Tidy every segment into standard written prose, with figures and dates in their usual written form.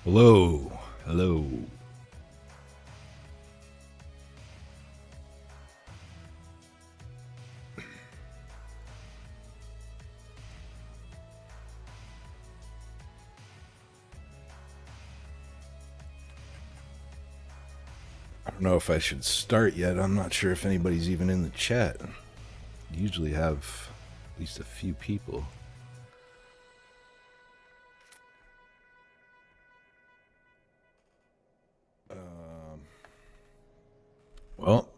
Hello. Hello. I don't know if I should start yet. I'm not sure if anybody's even in the chat. Usually have at least a few people. Well,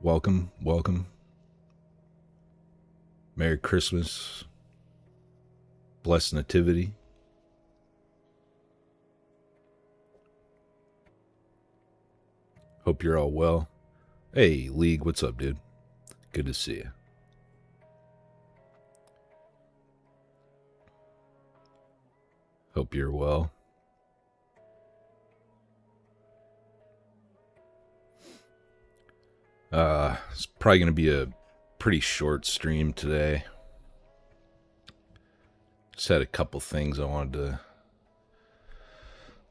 welcome. Merry Christmas. Blessed Nativity. Hope you're all well. Hey, League, what's up, dude? Good to see you. Hope you're well. It's probably going to be a pretty short stream today. Just had a couple things I wanted to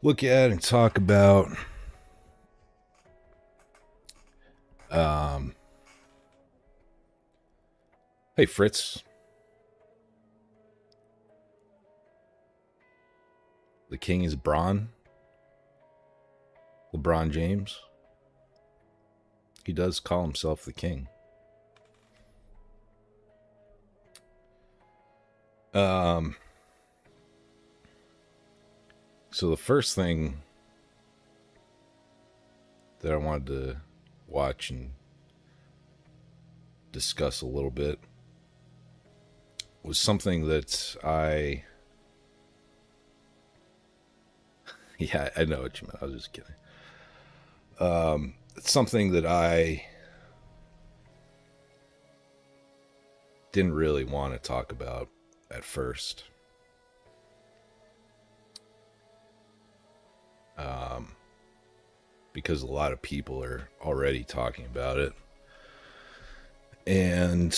look at and talk about. Hey, Fritz. The king is LeBron James. He does call himself the king. So the first thing that I wanted to watch and discuss a little bit was something that yeah, I know what you meant. I was just kidding. It's something that I didn't really want to talk about at first. Because a lot of people are already talking about it. And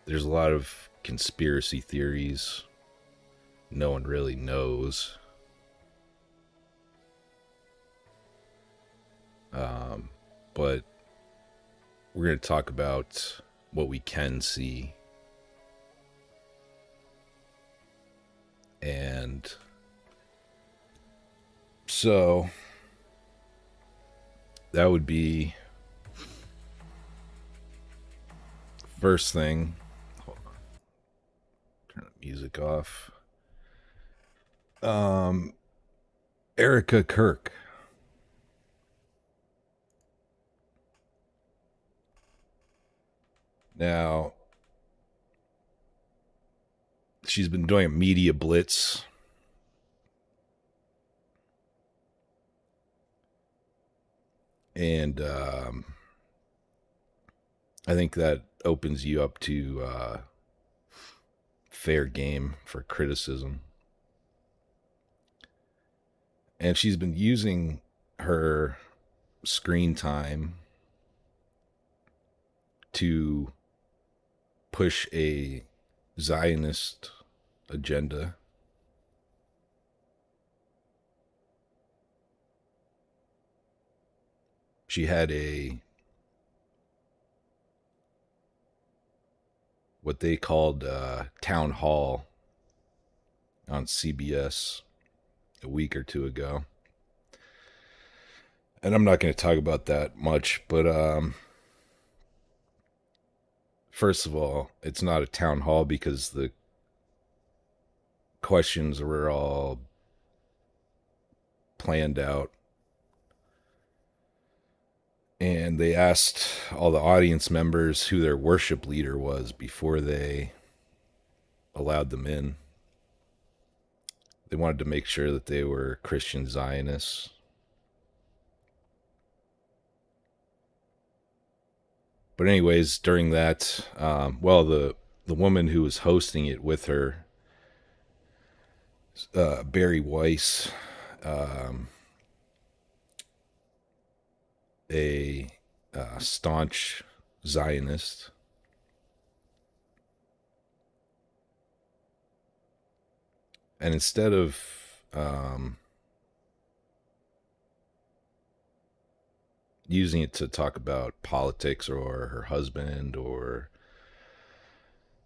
there's a lot of conspiracy theories. No one really knows. But we're going to talk about what we can see. And so that would be first thing. Hold on. Turn the music off. Erica Kirk. Now, she's been doing a media blitz. And I think that opens you up to fair game for criticism. And she's been using her screen time to push a Zionist agenda. She had what they called town hall on CBS a week or two ago. And I'm not going to talk about that much, but first of all, it's not a town hall because the questions were all planned out. And they asked all the audience members who their worship leader was before they allowed them in. They wanted to make sure that they were Christian Zionists. But anyways, during that, the woman who was hosting it with her, Barry Weiss, a staunch Zionist, And instead of using it to talk about politics or her husband or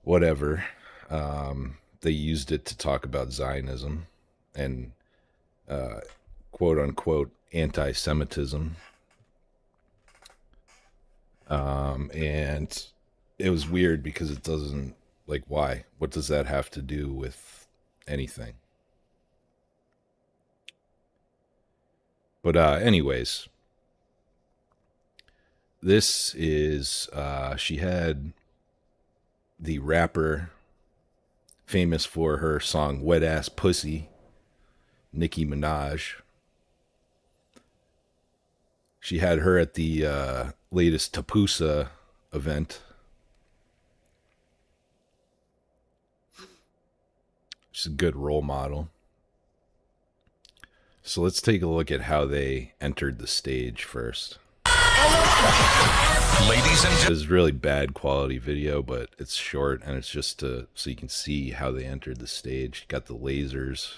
whatever, they used it to talk about Zionism and quote unquote anti-Semitism. And it was weird because it doesn't, like, why? What does that have to do with anything? But anyways, this is she had the rapper famous for her song Wet Ass Pussy, Nicki Minaj. She had her at the latest Tapusa event. She's a good role model. So let's take a look at how they entered the stage first. Ladies and gentlemen, this is really bad quality video, but it's short and it's just so you can see how they entered the stage. Got the lasers.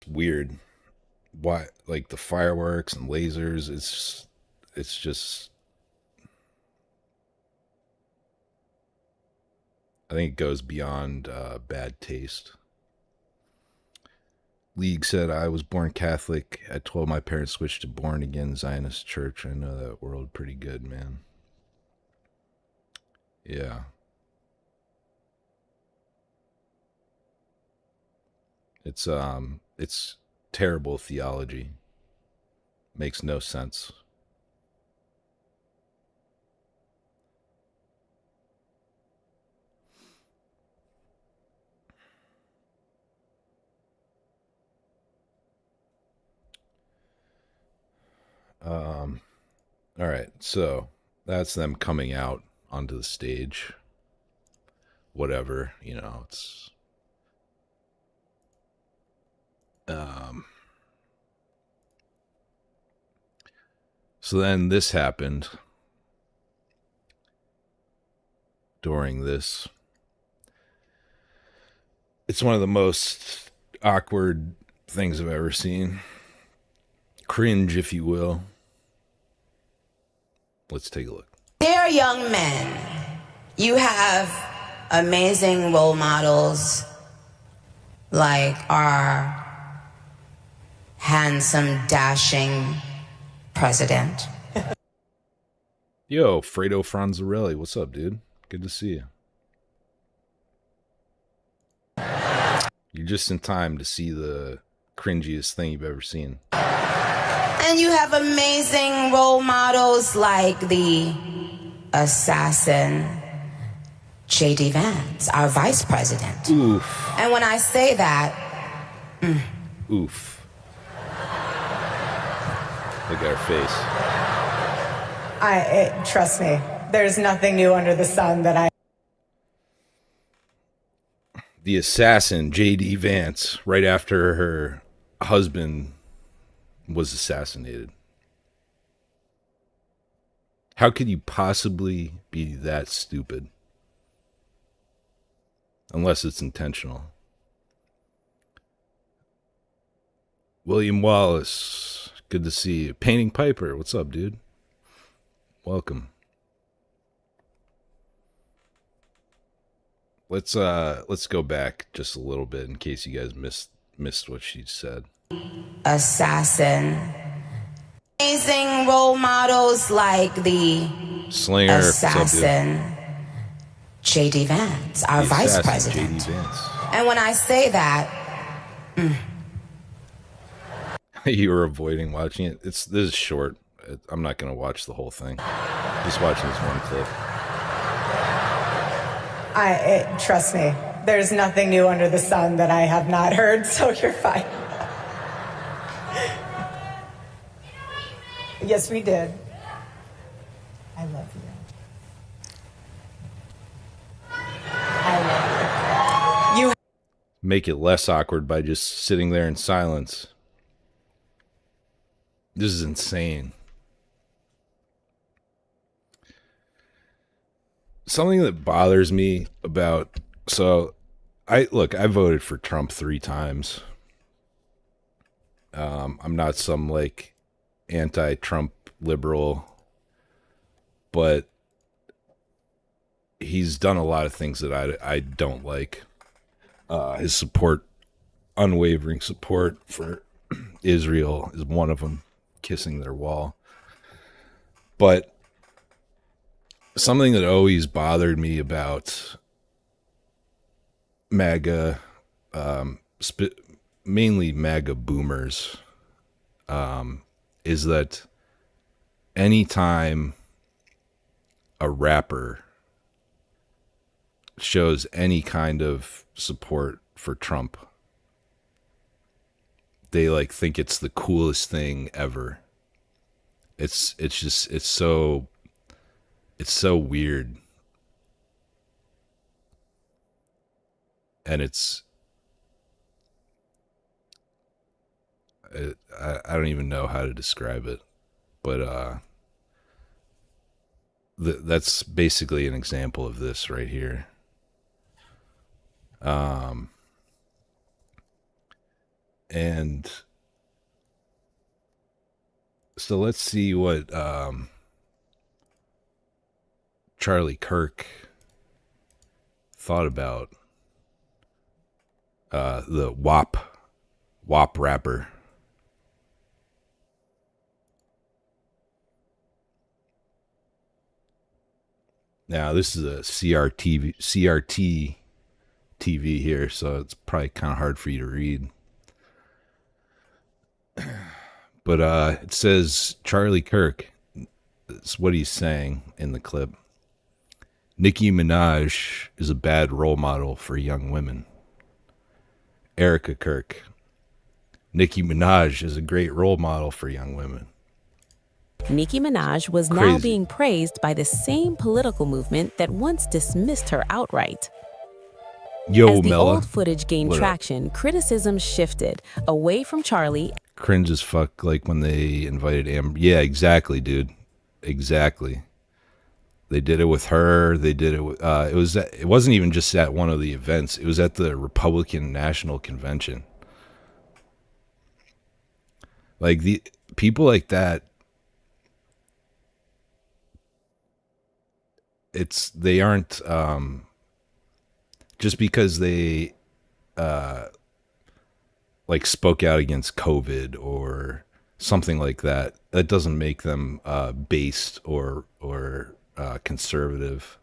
Weird. Why, like the fireworks and lasers, it's just, I think it goes beyond bad taste. League said, I was born Catholic. At 12, my parents switched to born again Zionist church. I know that world pretty good, man. Yeah. It's terrible theology. Makes no sense. All right, so that's them coming out onto the stage. Whatever, you know, it's so then this happened during this. It's one of the most awkward things I've ever seen. Cringe, if you will. Let's take a look. Dear young men, you have amazing role models like our handsome, dashing president. Yo, Fredo Franzarelli, what's up, dude? Good to see you. You're just in time to see the cringiest thing you've ever seen. And you have amazing role models like the assassin J.D. Vance, our vice president. Oof. And when I say that, Oof. Look at her face. Trust me, there's nothing new under the sun that I... The assassin, J.D. Vance, right after her husband was assassinated. How could you possibly be that stupid? Unless it's intentional. William Wallace, good to see you. Painting Piper, what's up, dude? Welcome. Let's go back just a little bit in case you guys missed what she said. Assassin. Amazing role models like the Slinger, assassin J.D. Vance, our vice president. J.D. Vance. And when I say that, You were avoiding watching it. This is short. I'm not going to watch the whole thing. Just watching this one clip. Trust me, there's nothing new under the sun that I have not heard, so you're fine. Yes, we did. I love you. I love you. You Make it less awkward by just sitting there in silence. This is insane. Something that bothers me about, so I voted for Trump 3 times. I'm not some like anti-Trump liberal, but he's done a lot of things that I don't like. His support, unwavering support for Israel is one of them, kissing their wall. But something that always bothered me about MAGA, mainly MAGA boomers, is that anytime a rapper shows any kind of support for Trump, they like think it's the coolest thing ever. It's so weird. And I don't even know how to describe it, but that's basically an example of this right here. And so let's see what Charlie Kirk thought about the WAP rapper. Now this is a CRT TV here, so it's probably kind of hard for you to read. But it says Charlie Kirk, that's what he's saying in the clip. Nicki Minaj is a bad role model for young women. Erica Kirk, Nicki Minaj is a great role model for young women. Nicki Minaj was now being praised by the same political movement that once dismissed her outright. Yo, as the Mella. old footage gained traction, criticism shifted away from Charlie. Cringe as fuck, like when they invited Amber. Yeah, exactly, dude. Exactly. They did it with her. They did it with, it wasn't even just at one of the events. It was at the Republican National Convention. Like the people like that, they aren't, just because they like spoke out against COVID or something like that, that doesn't make them based or conservative.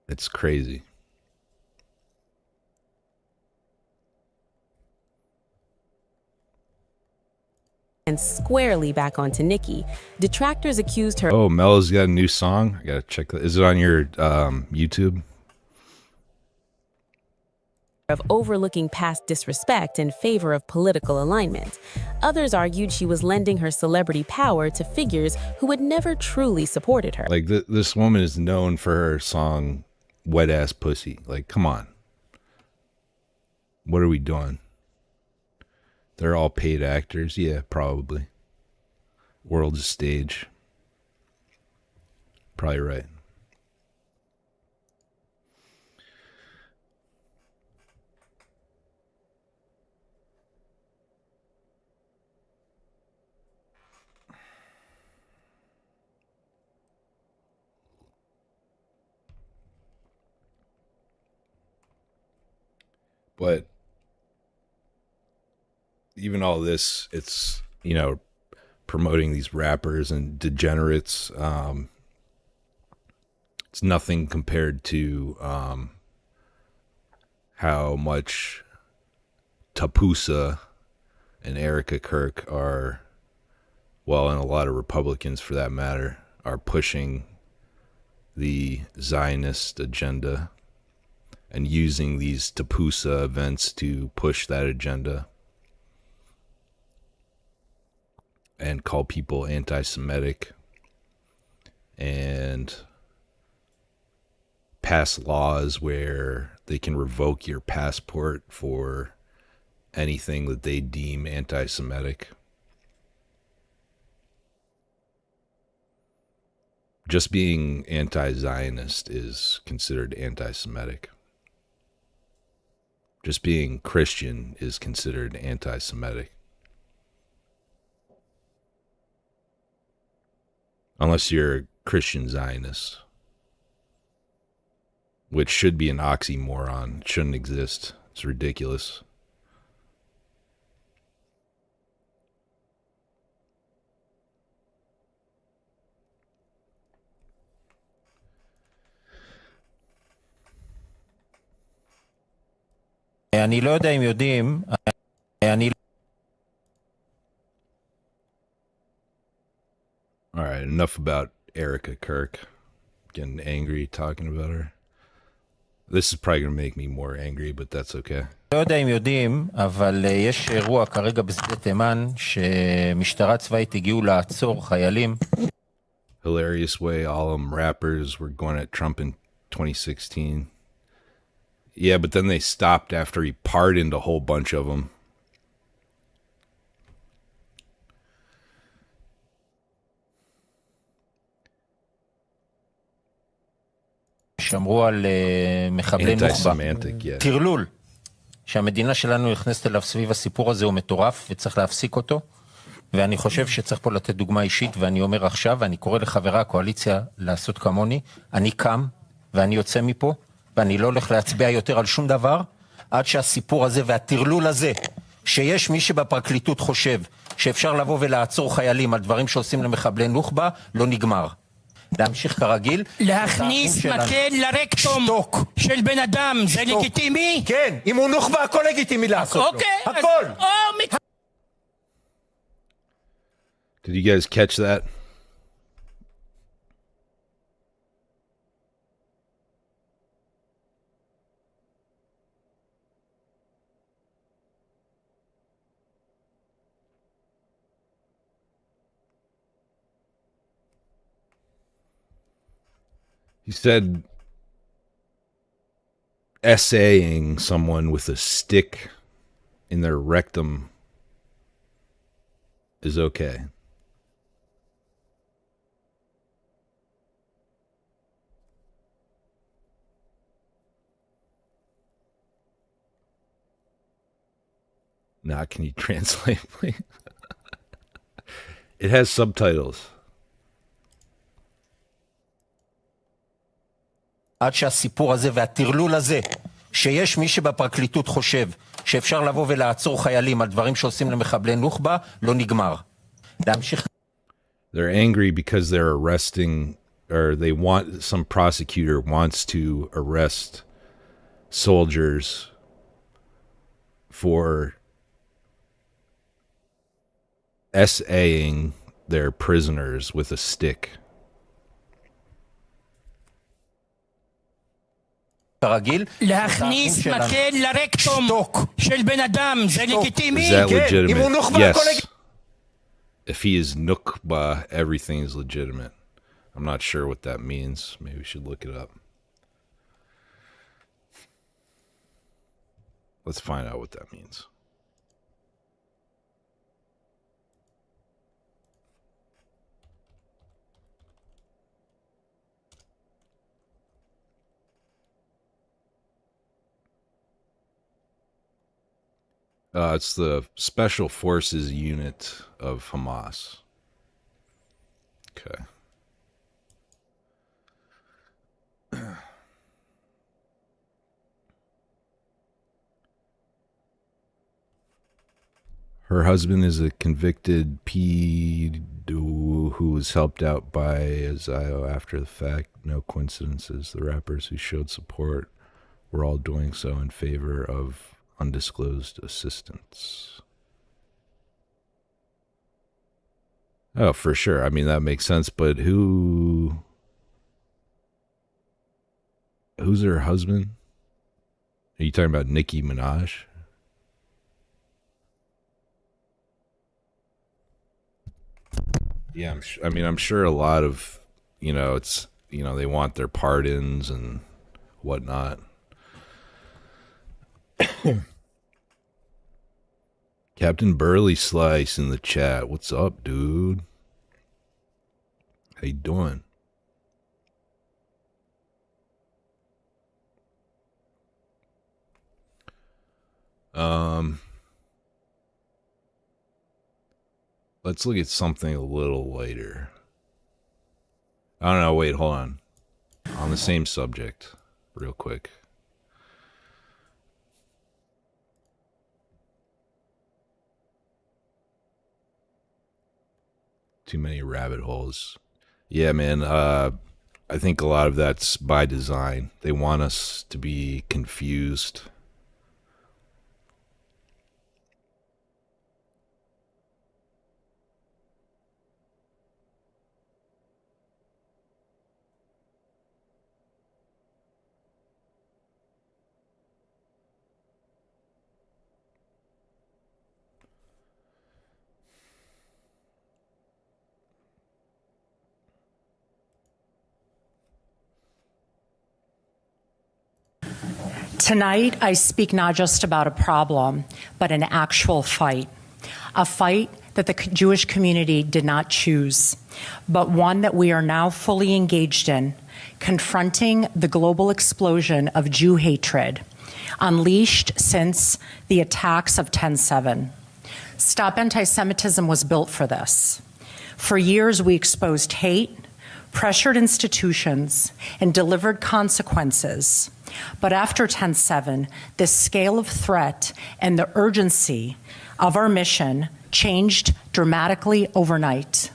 It's crazy. And squarely back onto Nicki. Detractors accused her. Oh, Mella's got a new song. I gotta check that. Is it on your YouTube? Of overlooking past disrespect in favor of political alignment. Others argued she was lending her celebrity power to figures who had never truly supported her. Like this woman is known for her song "Wet Ass Pussy." Like, come on. What are we doing? They're all paid actors. Yeah, probably. World's a stage. Probably right. But even all this, it's, promoting these rappers and degenerates. It's nothing compared to how much Tapusa and Erica Kirk are well, and a lot of Republicans for that matter, are pushing the Zionist agenda and using these Tapusa events to push that agenda and call people anti-Semitic and pass laws where they can revoke your passport for anything that they deem anti-Semitic. Just being anti-Zionist is considered anti-Semitic. Just being Christian is considered anti-Semitic. Unless you're a Christian Zionist, which should be an oxymoron. It shouldn't exist. It's ridiculous. אני לא יודע אם יודעים, אני... All right, enough about Erica Kirk. Getting angry talking about her. This is probably going to make me more angry, but that's okay. לא יודע אם יודעים, אבל יש אירוע כרגע בשדה תימן שמשטרה צבאית הגיעו לעצור חיילים. Hilarious way all them rappers were going at Trump in 2016. Yeah, but then they stopped after he pardoned a whole bunch of them. שמרו על מחבלי נוח'בה. Anti-Semitic, yeah. טרלול שהמדינה שלנו נכנסת אליו סביב הסיפור הזה הוא מטורף וצריך להפסיק אותו. ואני חושב שצריך פה לתת דוגמה אישית, ואני אומר עכשיו, ואני קורא לחברי הקואליציה לעשות כמוני, אני קם ואני יוצא מפה, ואני לא הולך להצביע יותר על שום דבר, עד שהסיפור הזה והטרלול הזה, שיש מי שבפרקליטות חושב שאפשר לבוא ולעצור חיילים על דברים שעושים למחבלי נוח'בה, לא נגמר. להמשיך כרגיל. להכניס מקל לרקטום של בן אדם, זה לגיטימי? כן, אם הוא נוח'בה, הכל לגיטימי לעשות לו. הכל. Did you guys catch that? He said essaying someone with a stick in their rectum is okay. Now, can you translate, please? It has subtitles. עד שהסיפור הזה והטרלול הזה, שיש מי שבפרקליטות חושב שאפשר לבוא ולעצור חיילים על דברים שעושים למחבלי נוח'בה, לא נגמר. להמשיך... They're angry because they're arresting, or they want, some prosecutor wants to arrest soldiers for SAing their prisoners with a stick. כרגיל, להכניס מקל לרקטום של בן אדם, זה לגיטימי? Is that legitimate? Yes. If he is Nukba, everything is legitimate. I'm not sure what that means. Maybe we should look it up. Let's find out what that means. It's the Special Forces unit of Hamas. Okay. Her husband is a convicted pedo who was helped out by Zio after the fact. No coincidences. The rappers who showed support were all doing so in favor of undisclosed assistance. Oh, for sure. I mean, that makes sense. But who's her husband? Are you talking about Nicki Minaj? Yeah, I'm sure a lot of, it's, they want their pardons and whatnot. Captain Burley Slice in the chat. What's up, dude? How you doing? Let's look at something a little lighter. I don't know. Wait, hold on. On the same subject, real quick. Too many rabbit holes. Yeah, man. I think a lot of that's by design. They want us to be confused. Tonight, I speak not just about a problem, but an actual fight. A fight that the Jewish community did not choose, but one that we are now fully engaged in, confronting the global explosion of Jew hatred, unleashed since the attacks of 10/7. Stop Anti-Semitism was built for this. For years, we exposed hate, pressured institutions, and delivered consequences. But after 10/7, this scale of threat and the urgency of our mission changed dramatically overnight.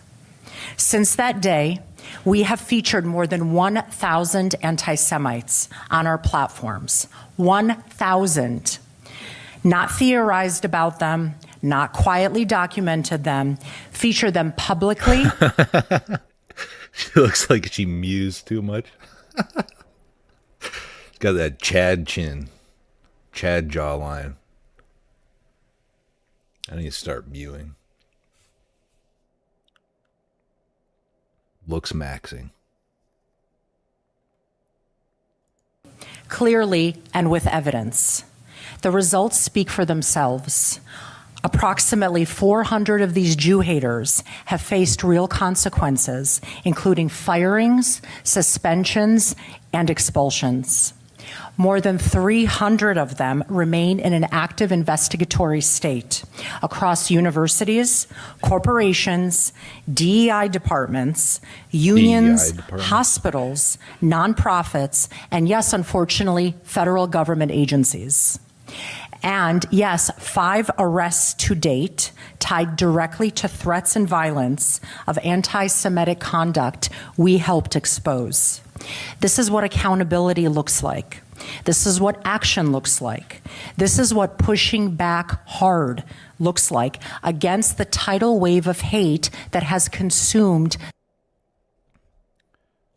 Since that day, we have featured more than 1,000 anti-Semites on our platforms. 1,000. Not theorized about them, not quietly documented them, featured them publicly. She looks like she mused too much. Got that Chad chin, Chad jawline. I need to start mewing. Looks maxing. Clearly and with evidence. The results speak for themselves. Approximately 400 of these Jew haters have faced real consequences, including firings, suspensions, and expulsions. More than 300 of them remain in an active investigatory state across universities, corporations, DEI departments, unions, hospitals, nonprofits, and yes, unfortunately, federal government agencies. And yes, 5 arrests to date tied directly to threats and violence of anti-Semitic conduct we helped expose. This is what accountability looks like. This is what action looks like. This is what pushing back hard looks like against the tidal wave of hate that has consumed.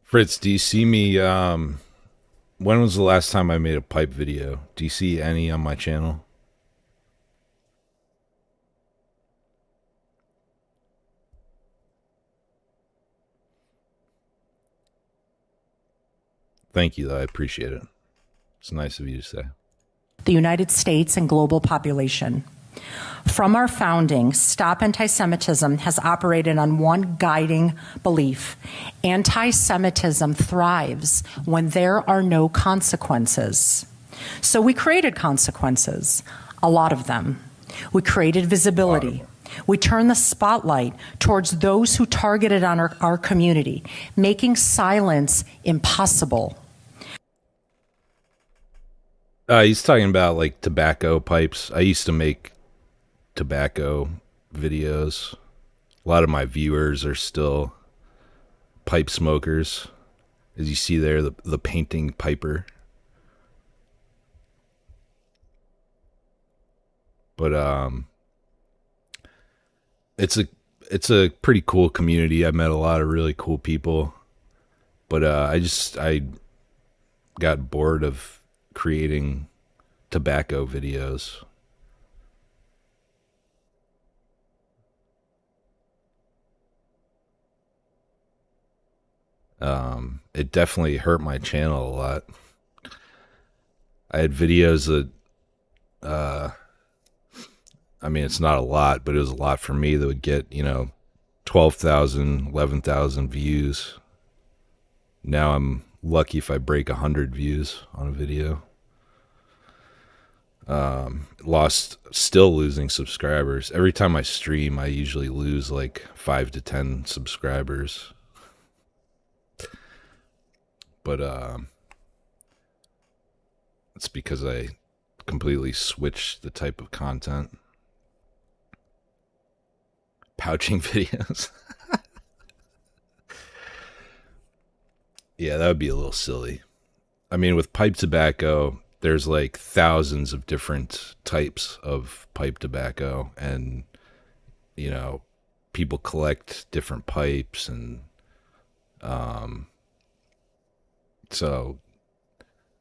Fritz, do you see me? When was the last time I made a pipe video? Do you see any on my channel? Thank you, though. I appreciate it. It's nice of you to say. The United States and global population. From our founding, Stop Anti-Semitism has operated on one guiding belief. Anti-Semitism thrives when there are no consequences. So we created consequences, a lot of them. We created visibility. We turned the spotlight towards those who targeted on our community, making silence impossible. He's talking about like tobacco pipes. I used to make tobacco videos. A lot of my viewers are still pipe smokers. As you see there, the painting piper. But it's a pretty cool community. I met a lot of really cool people, but I got bored of creating tobacco videos. It definitely hurt my channel a lot. I had videos that, I mean, it's not a lot, but it was a lot for me that would get, 12,000, 11,000 views. Now I'm lucky if I break 100 views on a video. Still losing subscribers. Every time I stream, I usually lose like 5 to 10 subscribers. But it's because I completely switched the type of content. Pouching videos. Yeah, that would be a little silly. I mean, with pipe tobacco, there's like thousands of different types of pipe tobacco, and people collect different pipes, and so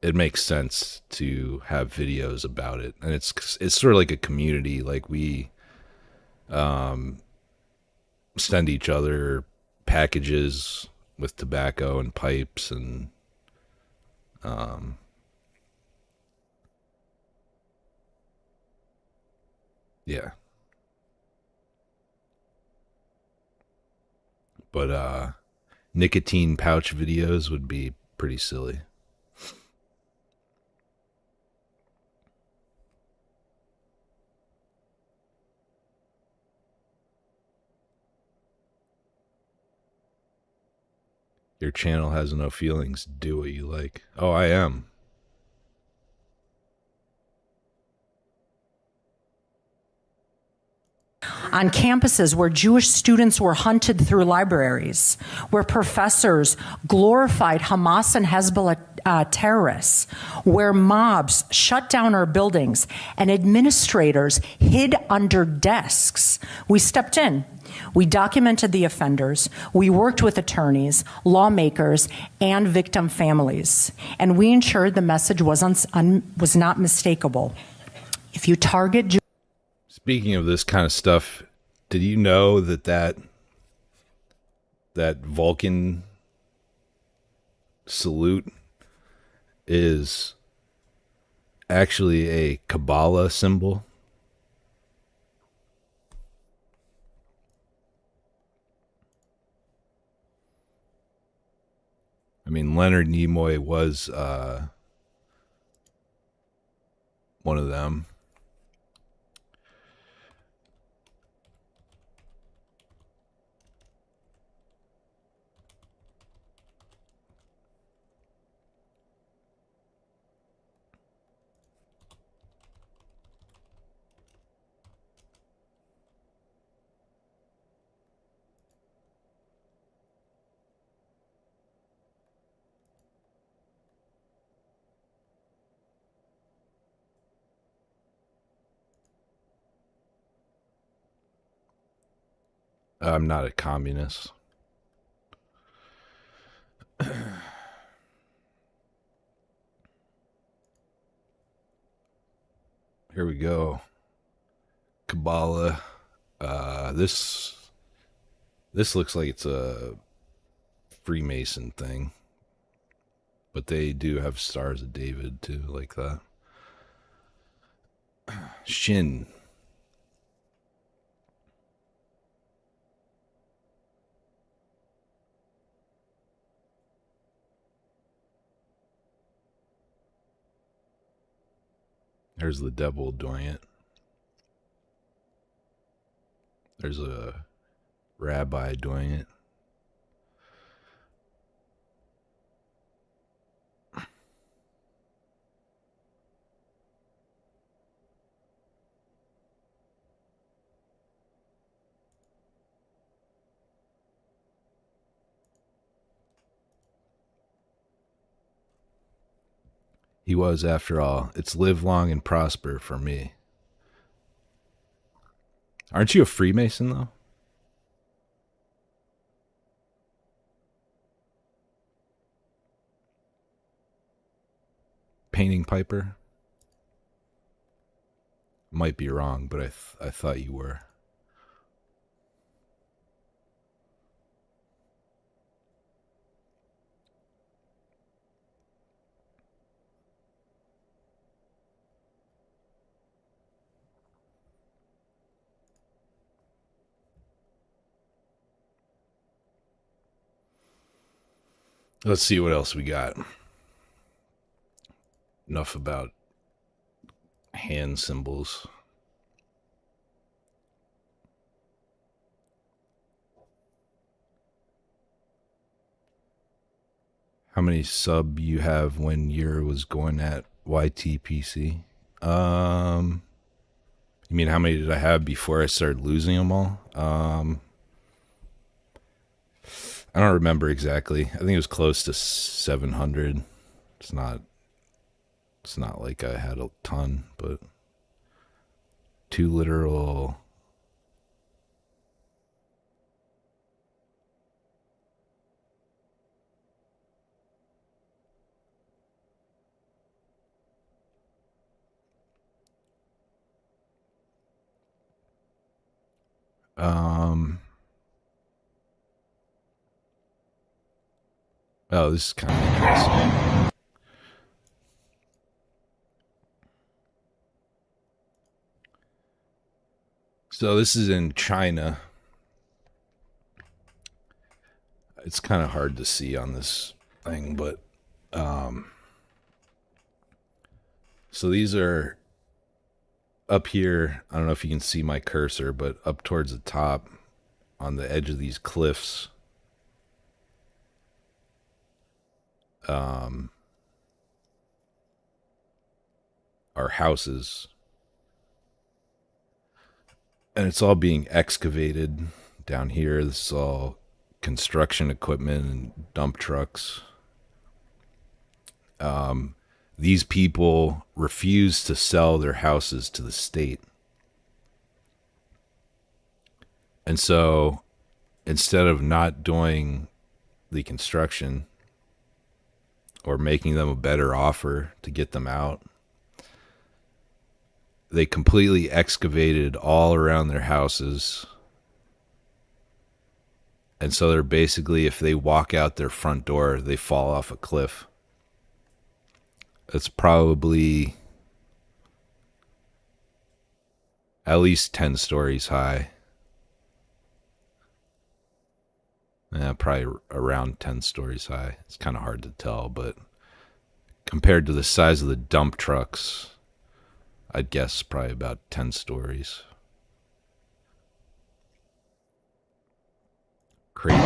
it makes sense to have videos about it. And it's sort of like a community. Like we send each other packages with tobacco and pipes, and yeah. But nicotine pouch videos would be pretty silly. Your channel has no feelings. Do what you like. Oh, I am. On campuses where Jewish students were hunted through libraries, where professors glorified Hamas and Hezbollah terrorists, where mobs shut down our buildings and administrators hid under desks. We stepped in. We documented the offenders. We worked with attorneys, lawmakers, and victim families. And we ensured the message was not mistakable. If you target Speaking of this kind of stuff, did you know that Vulcan salute is actually a Kabbalah symbol? I mean, Leonard Nimoy was one of them. I'm not a communist. Here we go. Kabbalah. This looks like it's a Freemason thing, but they do have Stars of David too, like that. Shin. There's the devil doing it. There's a rabbi doing it. He was, after all. It's live long and prosper for me. Aren't you a Freemason, though? painting Piper? Might be wrong, but I thought you were. Let's see what else we got. Enough about hand symbols. How many sub you have when year was going at YTPC? You mean how many did I have before I started losing them all? I don't remember exactly. I think it was close to 700. It's not like I had a ton, but 2 literal. Oh, this is kind of interesting. So this is in China. It's kind of hard to see on this thing, but so these are up here. I don't know if you can see my cursor, but up towards the top on the edge of these cliffs. Are houses, and it's all being excavated down here. This is all construction equipment and dump trucks. These people refuse to sell their houses to the state, and so instead of not doing the construction or making them a better offer to get them out, they completely excavated all around their houses. And so they're basically, if they walk out their front door, they fall off a cliff. It's probably at least 10 stories high. Yeah, probably around 10 stories high. It's kind of hard to tell, but compared to the size of the dump trucks, I'd guess probably about 10 stories. Crazy.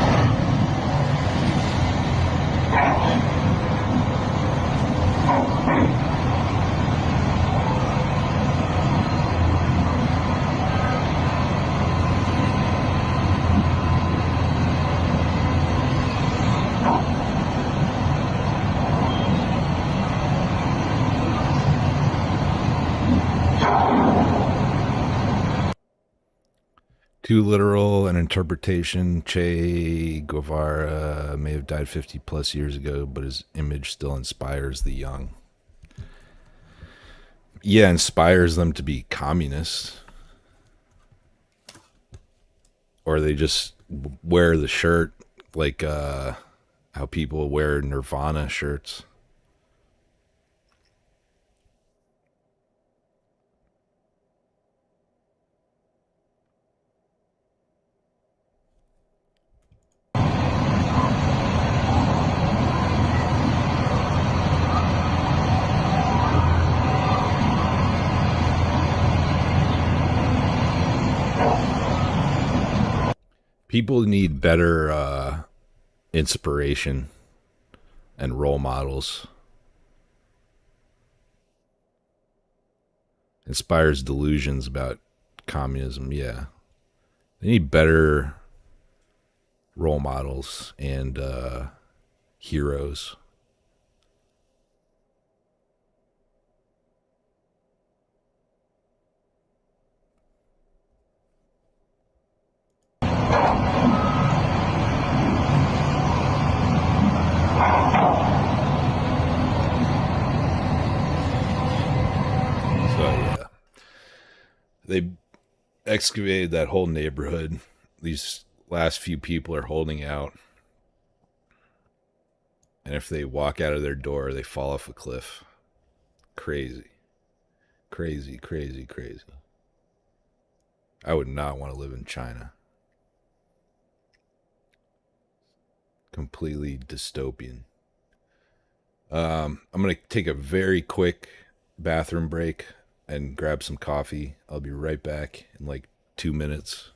Too literal an interpretation. Che Guevara may have died 50 plus years ago, but his image still inspires the young. Yeah, inspires them to be communists. Or they just wear the shirt like how people wear Nirvana shirts. People need better inspiration and role models. Inspires delusions about communism, yeah. They need better role models and heroes. excavated that whole neighborhood. These last few people are holding out. And if they walk out of their door, they fall off a cliff. Crazy. Crazy, crazy, crazy. I would not want to live in China. Completely dystopian. I'm going to take a very quick bathroom break and grab some coffee. I'll be right back in like 2 minutes.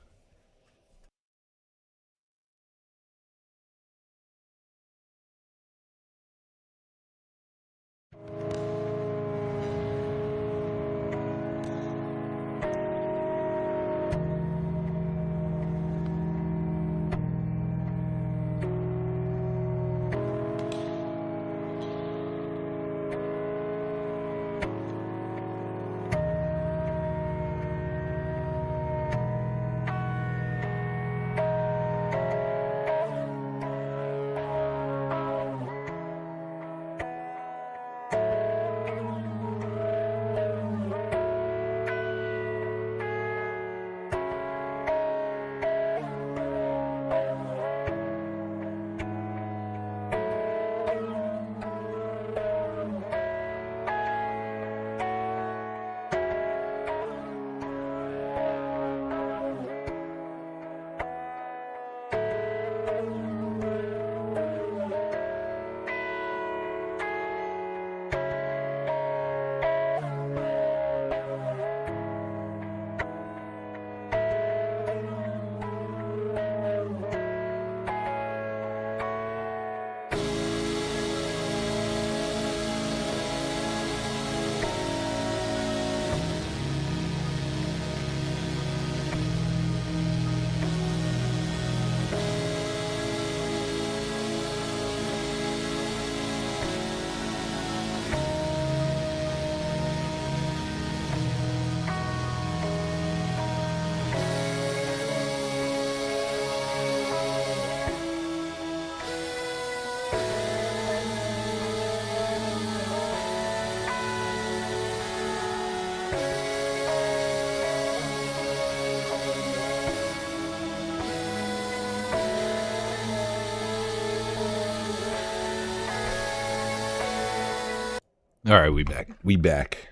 All right, we back. We back.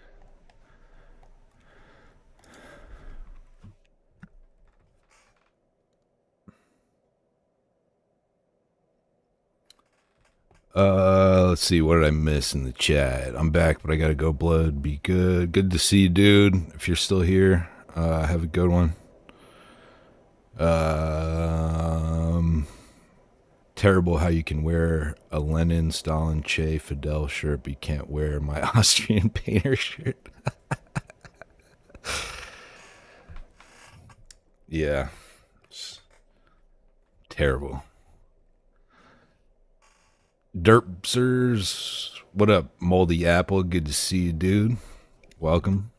Let's see. What did I miss in the chat? I'm back, but I gotta go. Blood, be good. Good to see you, dude. If you're still here, have a good one. Terrible how you can wear a Lenin, Stalin, Che, Fidel shirt, but you can't wear my Austrian painter shirt. Yeah. It's terrible. Derpsers, what up, Moldy Apple? Good to see you, dude. Welcome.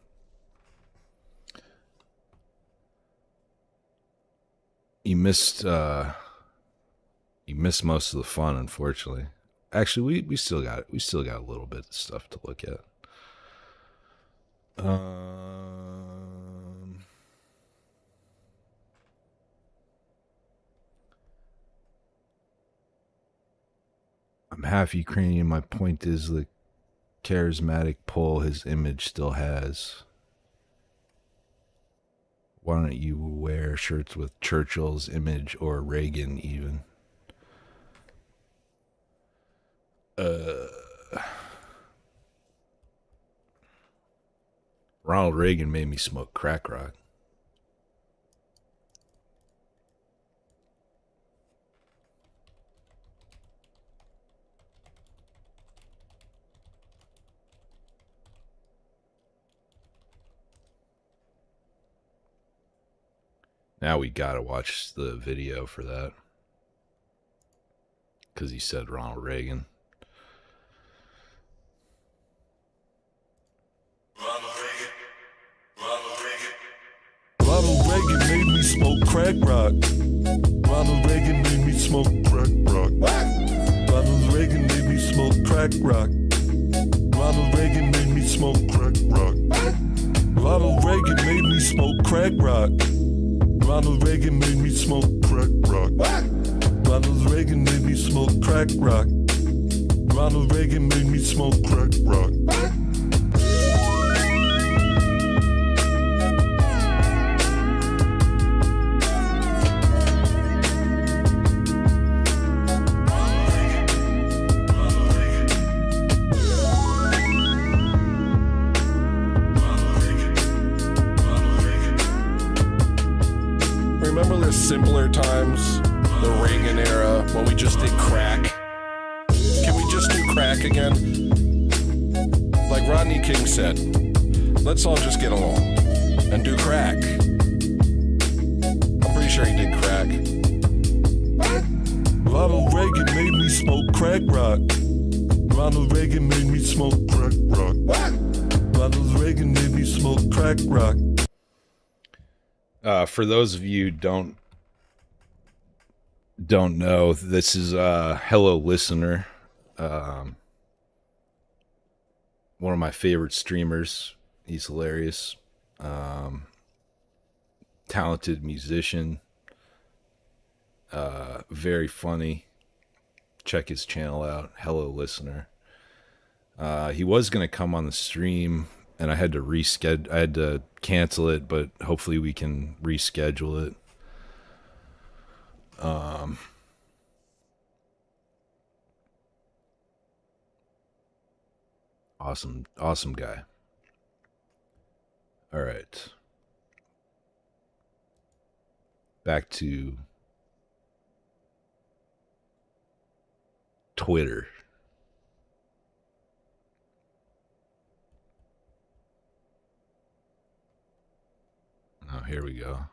You missed most of the fun, unfortunately. Actually, we still got it. We still got a little bit of stuff to look at. I'm half Ukrainian. My point is the charismatic pull his image still has. Why don't you wear shirts with Churchill's image or Reagan even? Ronald Reagan made me smoke crack rock. Now we gotta watch the video for that. Because he said Ronald Reagan. Ronald Reagan made me smoke crack rock. Ronald Reagan made me smoke crack rock. Ronald Reagan made me smoke crack rock. Ronald Reagan made me smoke crack rock. Ronald Reagan made me smoke crack rock. Ronald Reagan made me smoke crack rock. Ronald Reagan made me smoke crack rock. Ronald Reagan made me smoke crack rock. Remember the simpler times, the Reagan era, when we just did crack? Can we just do crack again? Like Rodney King said, let's all just get along and do crack. I'm pretty sure he did crack. Ronald Reagan made me smoke crack rock. Ronald Reagan made me smoke crack rock. Ronald Reagan made me smoke crack rock. For those of you don't know, this is Hello Listener, one of my favorite streamers. He's hilarious, talented musician, very funny. Check his channel out, Hello Listener. He was gonna come on the stream, and I had to reschedule. I had to cancel it, but hopefully we can reschedule it. Awesome guy. All right. Back to Twitter. Oh, here we go.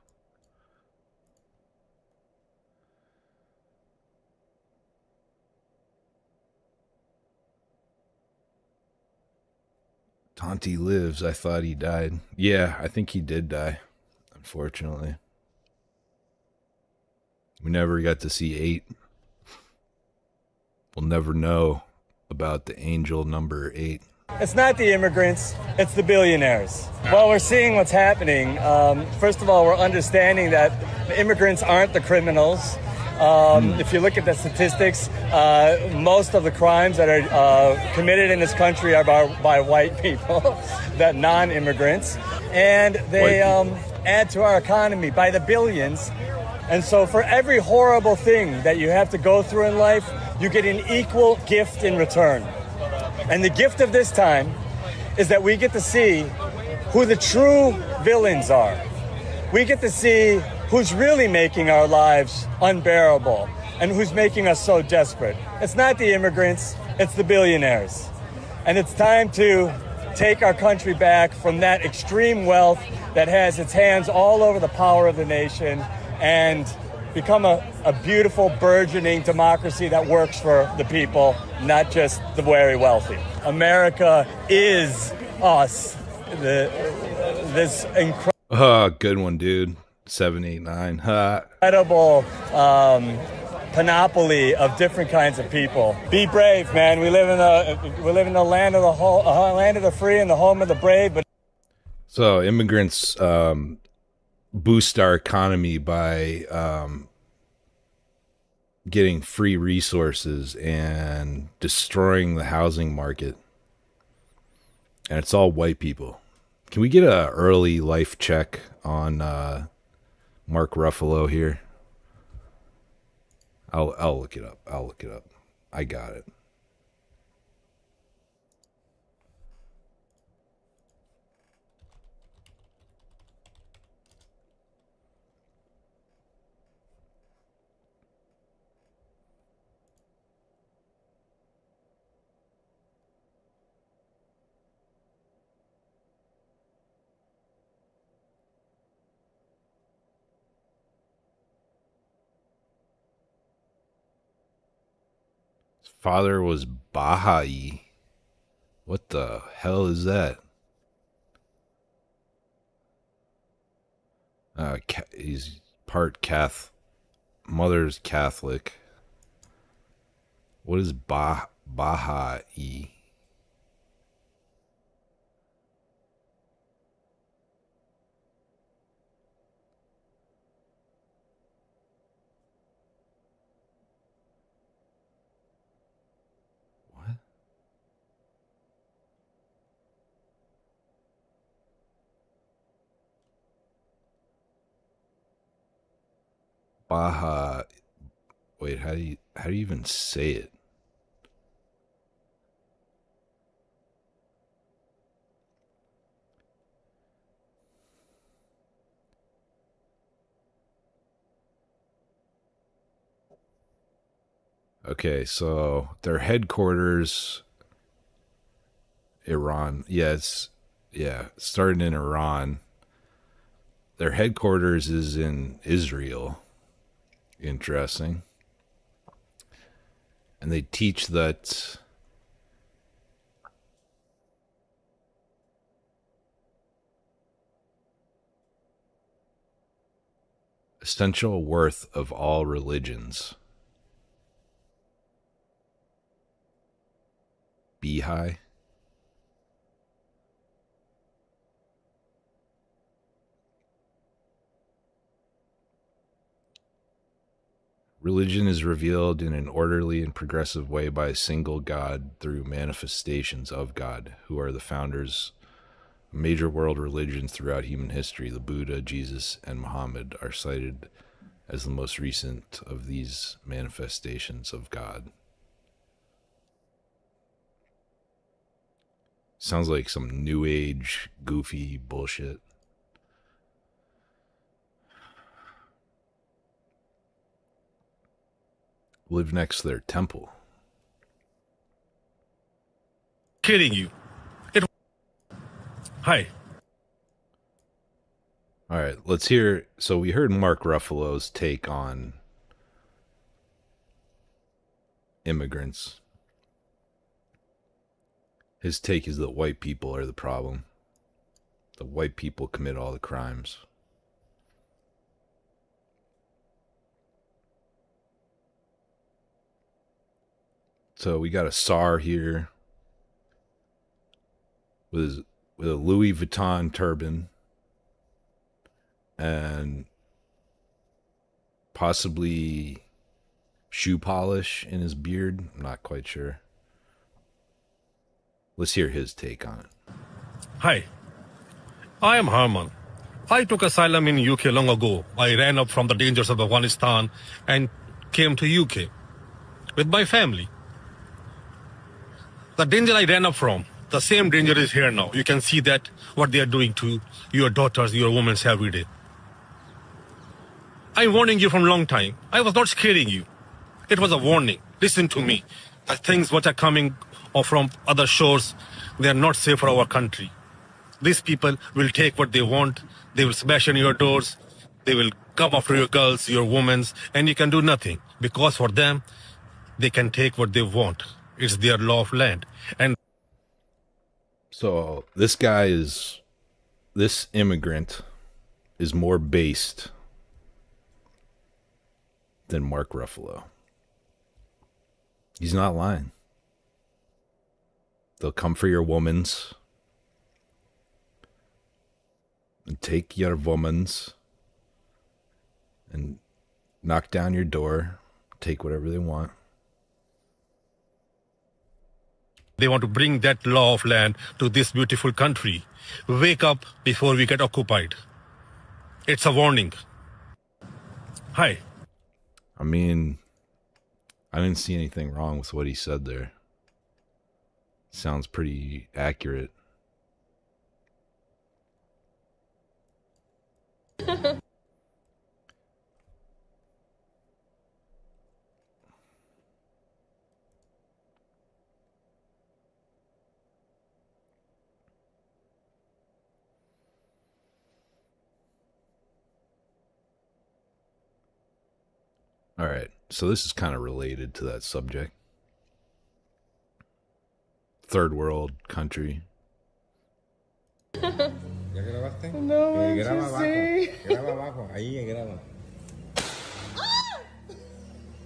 Tonti lives. I thought he died. Yeah, I think he did die, unfortunately. We never got to see 8. We'll never know about the angel number 8. It's not the immigrants, it's the billionaires. While we're seeing what's happening, first of all, we're understanding that the immigrants aren't the criminals. If you look at the statistics, most of the crimes that are committed in this country are by white people, that non-immigrants, and they add to our economy by the billions. And so for every horrible thing that you have to go through in life, you get an equal gift in return. And the gift of this time is that we get to see who the true villains are. We get to see who's really making our lives unbearable and who's making us so desperate. It's not the immigrants, it's the billionaires. And it's time to take our country back from that extreme wealth that has its hands all over the power of the nation and become a beautiful, burgeoning democracy that works for the people, not just the very wealthy. America is us. This incredible... Good one, dude. 789. Incredible panoply of different kinds of people. Be brave, man. We live in the land of the land of the free and the home of the brave. But so immigrants boost our economy by getting free resources and destroying the housing market. And it's all white people. Can we get a early life check on Mark Ruffalo here? I'll look it up. I got it. Father was Baha'i. What the hell is that? He's part Catholic. Mother's Catholic. What is Baha'i? Baja. Wait, how do you even say it? Okay, so their headquarters, Iran. Starting in Iran. Their headquarters is in Israel. Interesting. And they teach that essential worth of all religions. Baha'i. Religion is revealed in an orderly and progressive way by a single God through manifestations of God, who are the founders of major world religions throughout human history. The Buddha, Jesus, and Muhammad are cited as the most recent of these manifestations of God. Sounds like some new age, goofy bullshit. Live next to their temple. Kidding you. Hi. All right, let's hear. So we heard Mark Ruffalo's take on immigrants. His take is that white people are the problem. The white people commit all the crimes. So we got a Tsar here with a Louis Vuitton turban and possibly shoe polish in his beard. I'm not quite sure. Let's hear his take on it. Hi. I am Harman. I took asylum in UK long ago. I ran up from the dangers of Afghanistan and came to UK with my family. The danger I ran up from, the same danger is here now. You can see that what they are doing to your daughters, your women every day. I'm warning you from a long time. I was not scaring you. It was a warning. Listen to me. The things what are coming from other shores, they are not safe for our country. These people will take what they want. They will smash in your doors. They will come after your girls, your women, and you can do nothing. Because for them, they can take what they want. It's their law of land. And so this immigrant is more based than Mark Ruffalo. He's not lying. They'll come for your womans and take your womans and knock down your door, take whatever they want. They want to bring that law of land to this beautiful country. Wake up before we get occupied. It's a warning. Hi. I mean, I didn't see anything wrong with what he said there. Sounds pretty accurate. All right, so this is kind of related to that subject. Third world country. ¿Ya grabaste? No, graba abajo. Graba abajo. Ahí graba.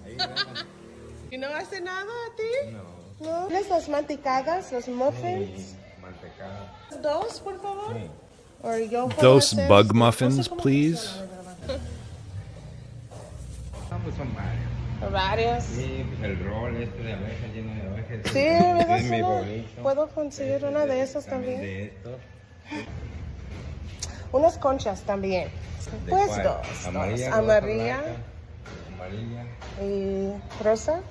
Ahí graba. ¿Y no hace nada a ti? No. ¿No? ¿Las mantecadas, los muffins? Mantecada. Dos, por favor. Sí. Or yo puedo Those hacer- bug no muffins, sé cómo please. funciona. Pues son varios. Varias. Sí, el rol de abejas lleno de abejas. Sí, es ¿verdad? mi favorito. Puedo conseguir una de esas también. De estos. Unas conchas también. ¿De Pues cuál? dos. Amarilla, Amarilla. Amarilla. Y rosa.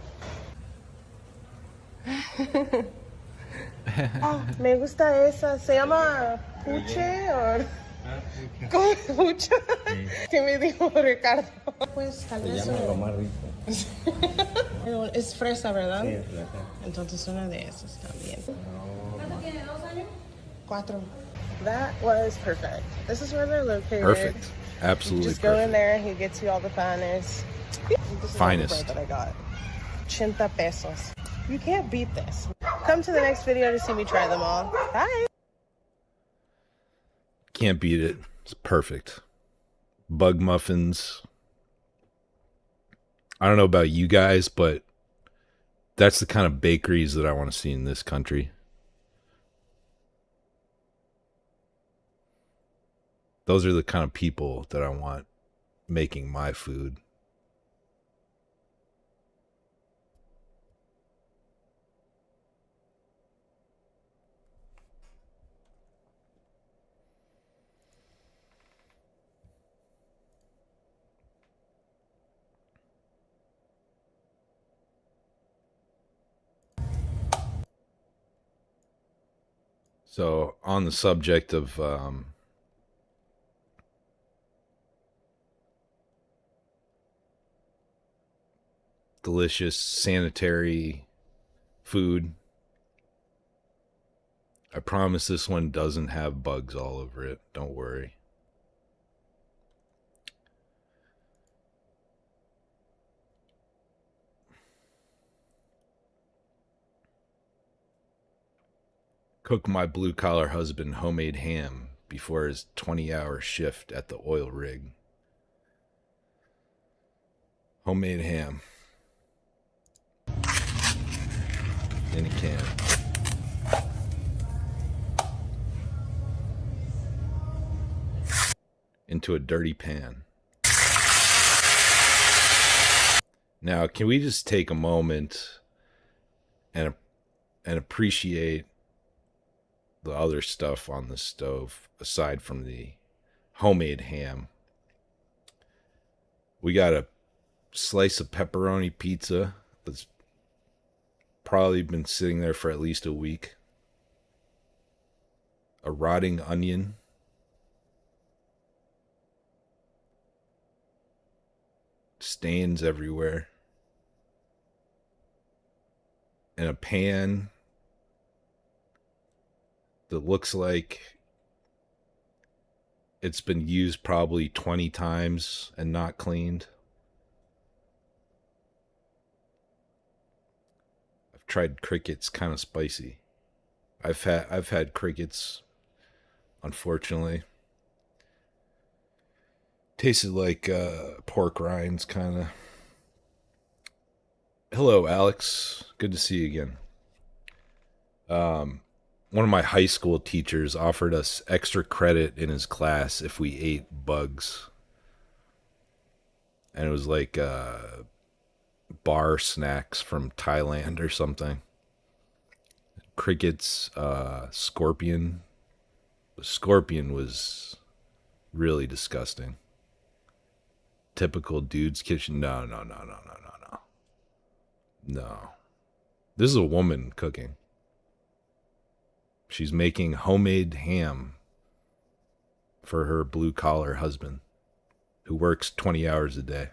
Ah, me gusta esa. Se llama puche o ¿cómo pucha? ¿Qué me dijo Ricardo? Pues tal Se vez llama lo más rico. es fresa, ¿verdad? Sí, es fresa. Entonces una de esas también. No, ¿Tiene 2 años? 4. That was perfect. This is where they're located. Perfect. You Absolutely just go in perfect. there, he gets you all the finest. This is all the Finest. bread that I got. 80 pesos. You can't beat this. Come to the next video to see me try them all. Bye. Can't beat it. It's perfect. Bug muffins. I don't know about you guys, but that's the kind of bakeries that I want to see in this country. Those are the kind of people that I want making my food. So, on the subject of delicious sanitary food, I promise this one doesn't have bugs all over it. Don't worry. Cook my blue-collar husband homemade ham before his 20-hour shift at the oil rig. Homemade ham. In a can. Into a dirty pan. Now, can we just take a moment and appreciate the other stuff on the stove aside from the homemade ham? We got a slice of pepperoni pizza that's probably been sitting there for at least a week. A rotting onion. Stains everywhere. And a pan that looks like it's been used probably 20 times and not cleaned. I've tried crickets, kind of spicy. I've had crickets, unfortunately. Tasted like pork rinds, kind of. Hello, Alex. Good to see you again. One of my high school teachers offered us extra credit in his class if we ate bugs. And it was like bar snacks from Thailand or something. Crickets, scorpion. The scorpion was really disgusting. Typical dude's kitchen. No. No. This is a woman cooking. She's making homemade ham for her blue-collar husband who works 20 hours a day.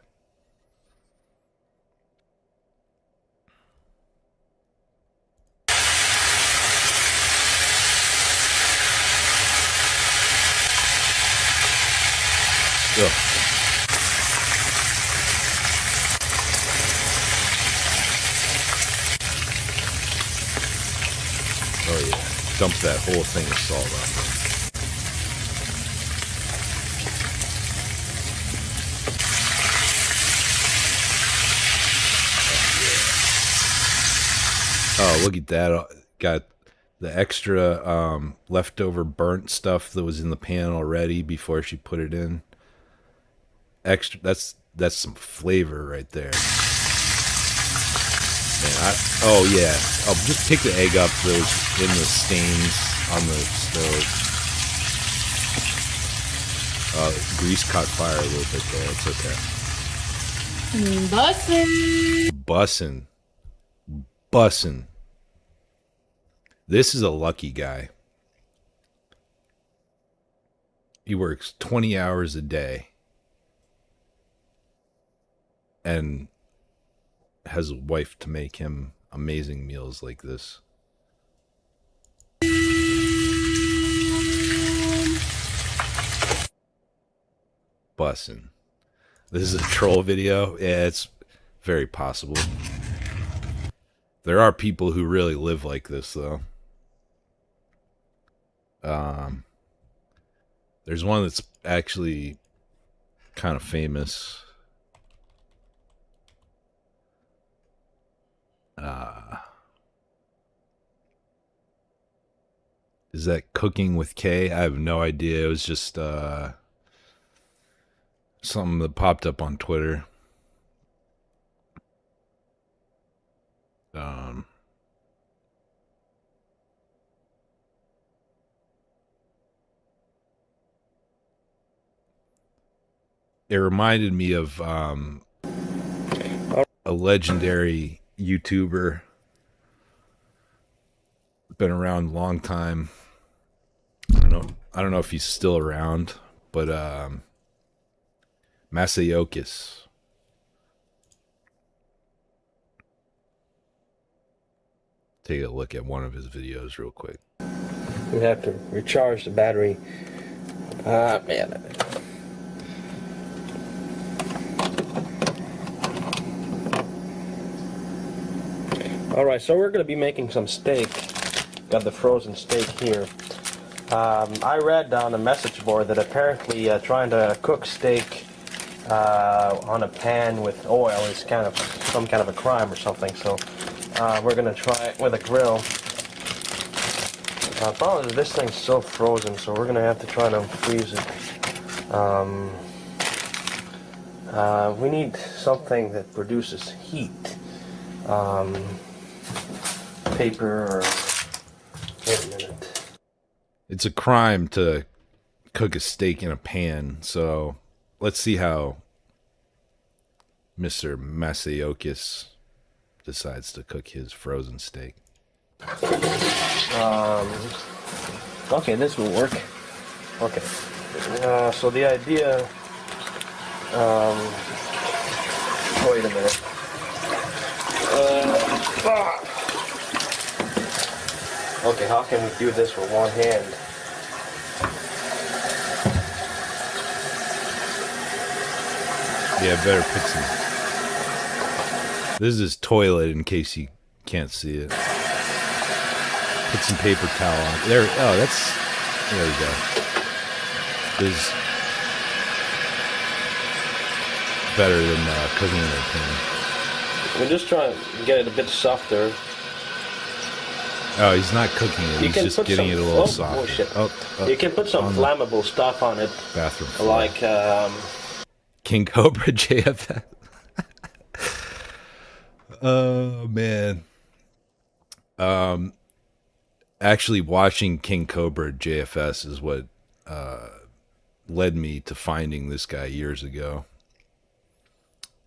Ugh. Oh yeah. Dumps that whole thing of salt on there. Oh, look at that. Got the extra leftover burnt stuff that was in the pan already before she put it in. Extra, that's some flavor right there. Man, oh yeah, I'll just pick the egg up that was in the stains on the stove. Grease caught fire a little bit there, it's okay. Bussin'. This is a lucky guy. He works 20 hours a day and has a wife to make him amazing meals like this. Bussin'. This is a troll video. Yeah, it's very possible. There are people who really live like this, though. There's one that's actually kind of famous. Is that Cooking with K? I have no idea. It was just something that popped up on Twitter. It reminded me of a legendary YouTuber, been around a long time. I don't know if he's still around, but Masayokis. Take a look at one of his videos real quick. We have to recharge the battery. Man. Alright, so we're going to be making some steak. Got the frozen steak here. I read on a message board that apparently trying to cook steak on a pan with oil is kind of some kind of a crime or something. So we're going to try it with a grill. Problem is this thing's so frozen, so we're going to have to try to freeze it. We need something that produces heat. Paper or... Wait a minute. It's a crime to cook a steak in a pan, so let's see how Mr. Masayokis decides to cook his frozen steak. Okay, this will work. Okay. So the idea... wait a minute. Okay, how can we do this with one hand? Yeah, better put some... This is his toilet in case you can't see it. Put some paper towel on. There, oh, that's... There we go. This is better than cooking in a pan. We're just trying to get it a bit softer. Oh, he's not cooking it. He's just getting it a little soft. You can put some flammable stuff on it. Bathroom floor. Like King Cobra JFS. Oh man. Actually watching King Cobra JFS is what led me to finding this guy years ago.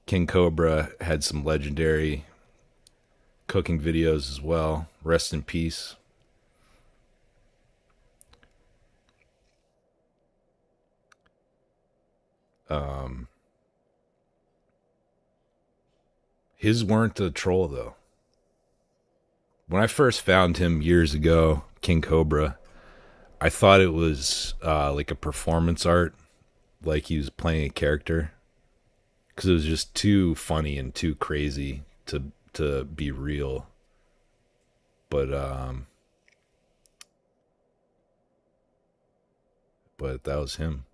King Cobra had some legendary cooking videos as well. Rest in peace. His weren't a troll though. When I first found him years ago, King Cobra, I thought it was like a performance art, like he was playing a character, because it was just too funny and too crazy to be real. But that was him.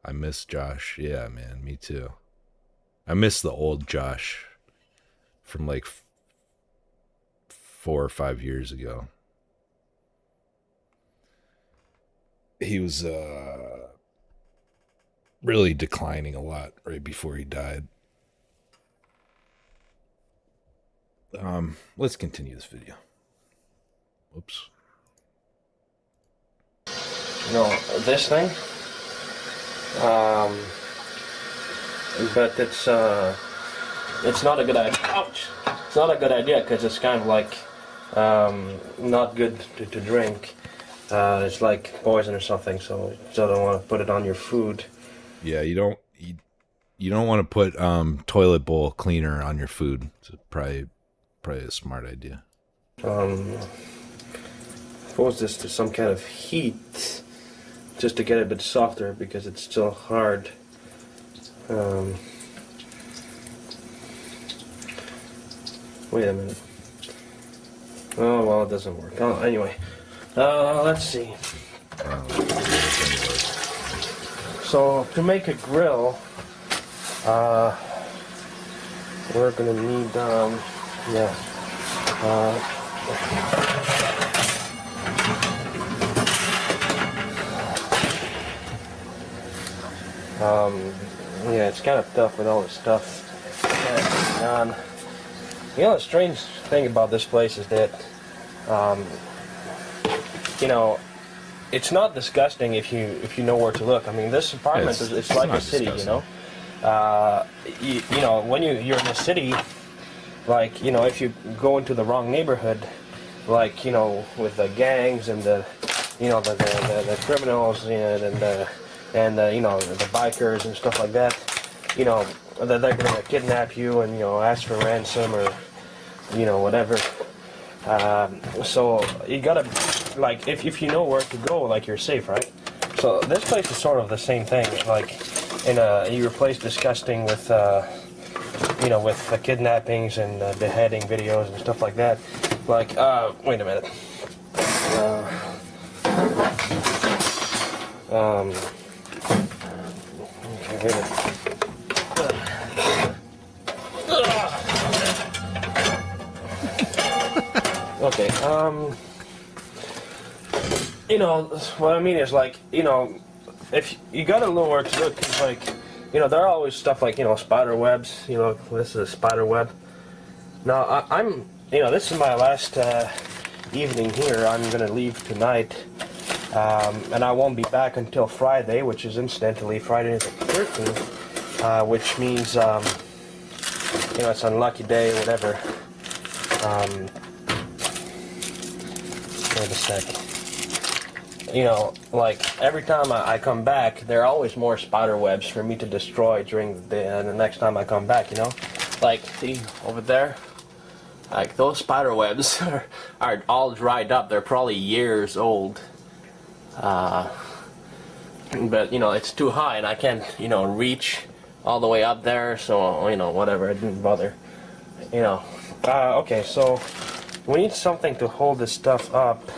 I miss Josh. Yeah, man, me too. I miss the old Josh from like 4 or 5 years ago. He was really declining a lot right before he died. Let's continue this video. Whoops. You know, this thing, but it's it's not a good idea. Ouch! It's not a good idea because it's kind of like not good to drink. It's like poison or something, so you still don't want to put it on your food. Yeah, you don't want to put toilet bowl cleaner on your food. It's probably a smart idea. Expose this to some kind of heat just to get it a bit softer because it's still hard. Wait a minute. Oh well, it doesn't work. Oh, anyway, let's see. So to make a grill, we're gonna need yeah, it's kind of tough with all this stuff. You know, the strange thing about this place is that, you know, it's not disgusting if you know where to look. I mean, this apartment it's like a city, disgusting. You know. You know, when you're in a city, like, you know, if you go into the wrong neighborhood, like, you know, with the gangs and the, you know, the criminals and you know, the bikers and stuff like that, you know, they're gonna kidnap you and, you know, ask for ransom or, you know, whatever. So you gotta, like, if you know where to go, like, you're safe, right? So this place is sort of the same thing. Like, you replace disgusting with, you know, with kidnappings and beheading videos and stuff like that. Like, wait a minute. Okay, wait a minute. Okay, you know, what I mean is, like, you know, if you gotta know where to look, cause, like, you know, there are always stuff like, you know, spider webs, you know, this is a spider web. Now, I'm, you know, this is my last evening here. I'm gonna leave tonight, and I won't be back until Friday, which is incidentally Friday the 13th, which means, you know, it's an unlucky day, whatever. Wait a sec. You know, like, every time I come back, there are always more spider webs for me to destroy during the day, and the next time I come back, you know? Like, see, over there? Like, those spider webs are all dried up. They're probably years old. But, you know, it's too high, and I can't, you know, reach all the way up there, so, you know, whatever, I didn't bother. You know. Okay, so we need something to hold this stuff up.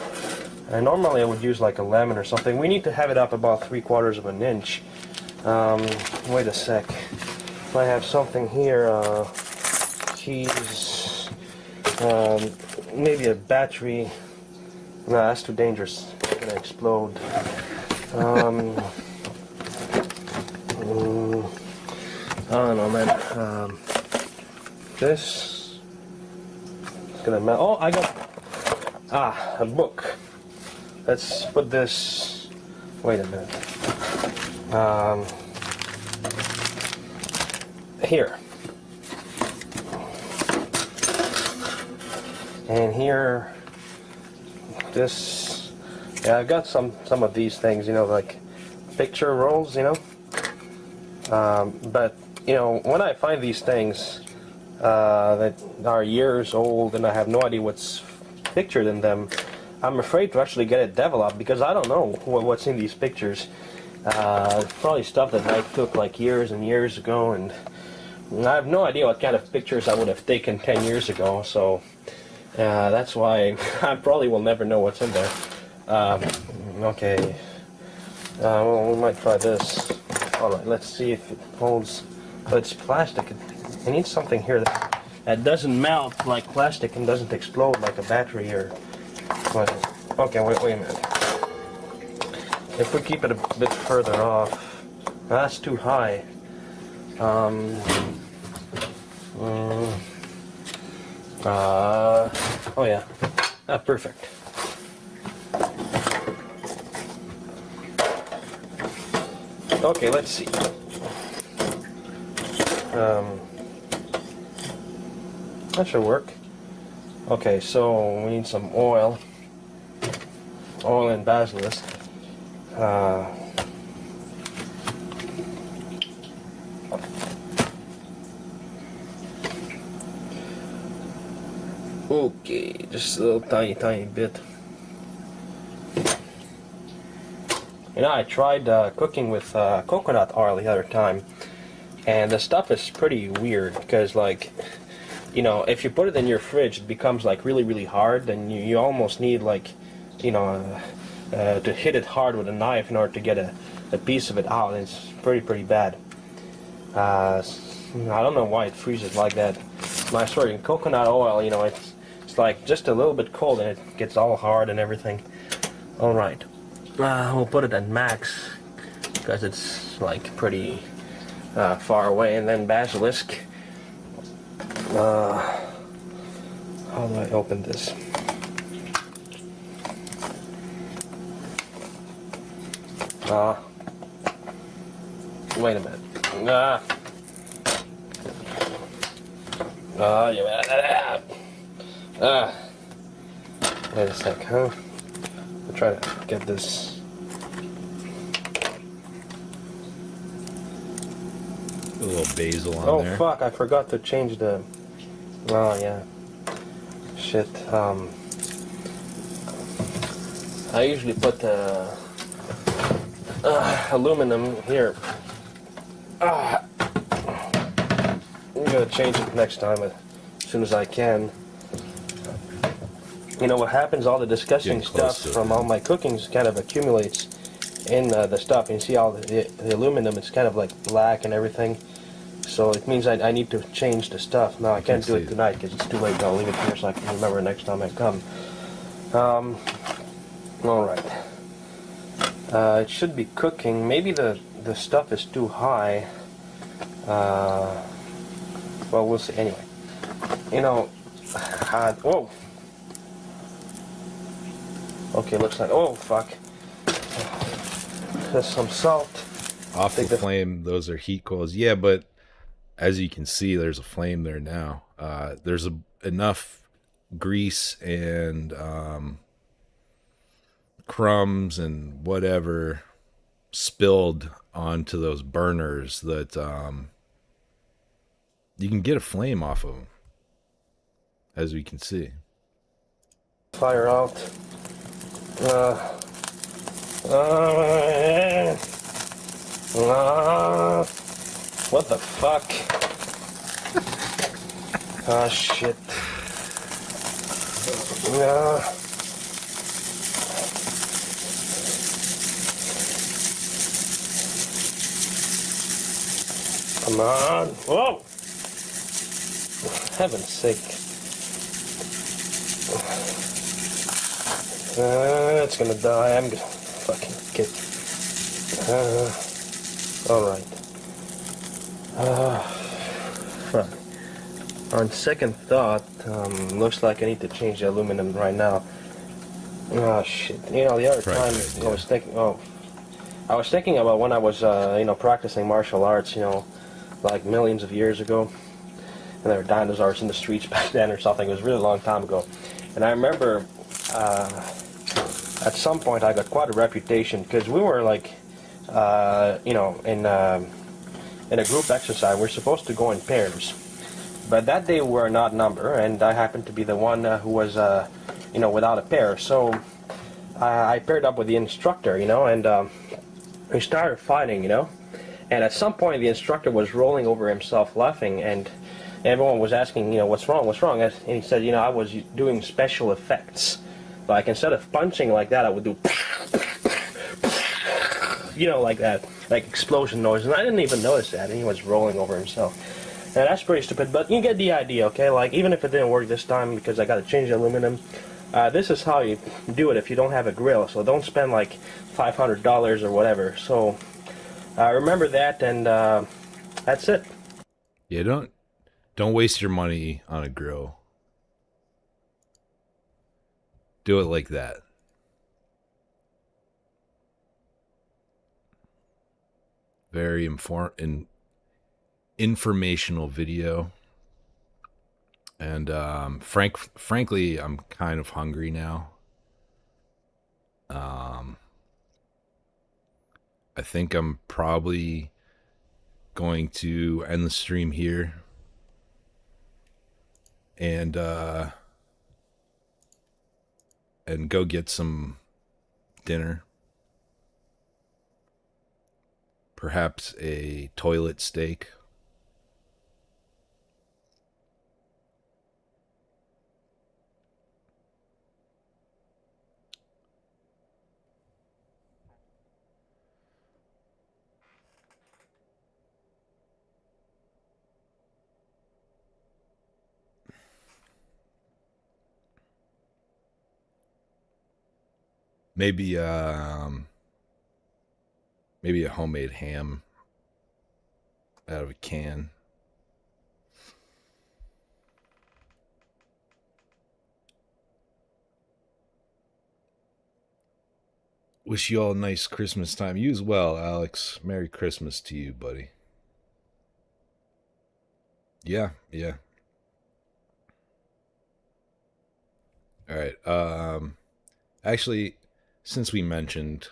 And normally I would use like a lemon or something. We need to have it up about 3/4 of an inch. Wait a sec. I have something here. Keys. Maybe a battery. No, that's too dangerous. It's gonna explode. I don't know, man. This is gonna melt. Oh, I got a book. Let's put this. Wait a minute. Here. And here. This. Yeah, I got some of these things, you know, like picture rolls, you know. But you know, when I find these things that are years old and I have no idea what's pictured in them, I'm afraid to actually get it developed because I don't know what's in these pictures. Probably stuff that I took like years and years ago, and I have no idea what kind of pictures I would have taken 10 years ago, so that's why I probably will never know what's in there. Okay, well, we might try this. Alright, let's see if it holds. But it's plastic. I need something here that doesn't melt like plastic and doesn't explode like a battery or... Okay, wait a minute. If we keep it a bit further off, that's too high. Oh yeah, perfect. Okay, let's see. That should work. Okay, so we need some oil. Oil and basilisk. Okay, just a little tiny bit. You know, I tried cooking with coconut oil the other time, and the stuff is pretty weird because, like, you know, if you put it in your fridge, it becomes like really hard, and you almost need, like, you know, to hit it hard with a knife in order to get a piece of it out. It's pretty bad. I don't know why it freezes like that. I swear, in coconut oil, you know, it's like just a little bit cold and it gets all hard and everything. All right, we'll put it at max because it's like pretty far away. And then basilisk. How do I open this? Wait a minute. Wait a sec, huh? I'll try to get this. A little basil on there. Oh fuck, I forgot to change the... Oh yeah. Shit, I usually put aluminum here. I'm gonna change it next time as soon as I can. You know what happens? All the disgusting stuff from all my cookings kind of accumulates in the stuff. You see all the aluminum, it's kind of like black and everything. So it means I need to change the stuff. Now I can't do it tonight because it's too late. I'll leave it here so I can remember next time I come. Alright. It should be cooking. Maybe the stuff is too high. Well, we'll see. Anyway. You know, whoa. Okay, looks like, oh fuck. There's some salt. Off the flame, those are heat coils. Yeah, but as you can see, there's a flame there now. There's enough grease and crumbs and whatever spilled onto those burners that you can get a flame off of them, as we can see. Fire out. What the fuck? Ah, shit. Come on. Whoa! Heaven's sake. It's gonna die. I'm gonna fucking get. Alright. Fuck. On second thought, looks like I need to change the aluminum right now. Oh shit. You know, the other time I was thinking, I was thinking about when I was, you know, practicing martial arts, you know, like millions of years ago. And there were dinosaurs in the streets back then or something. It was a really long time ago. And I remember, at some point I got quite a reputation because we were like, you know, in a group exercise. We're supposed to go in pairs, but that day we were an odd number, and I happened to be the one who was, you know, without a pair. So I paired up with the instructor, you know, and we started fighting, you know. And at some point the instructor was rolling over himself laughing, and everyone was asking, you know, what's wrong? And he said, you know, I was doing special effects. Like, instead of punching like that, I would do, you know, like that, like explosion noise. And I didn't even notice that, and he was rolling over himself. And that's pretty stupid, but you get the idea, okay? Like, even if it didn't work this time because I got to change the aluminum, this is how you do it if you don't have a grill. So don't spend like $500 or whatever. So remember that, and that's it. Yeah, don't waste your money on a grill. Do it like that. Very informational video. And frankly, I'm kind of hungry now. I think I'm probably going to end the stream here. And go get some dinner. Perhaps a toilet steak. Maybe maybe a homemade ham out of a can. Wish you all a nice Christmas time. You as well, Alex. Merry Christmas to you, buddy. Yeah. All right. Actually, since we mentioned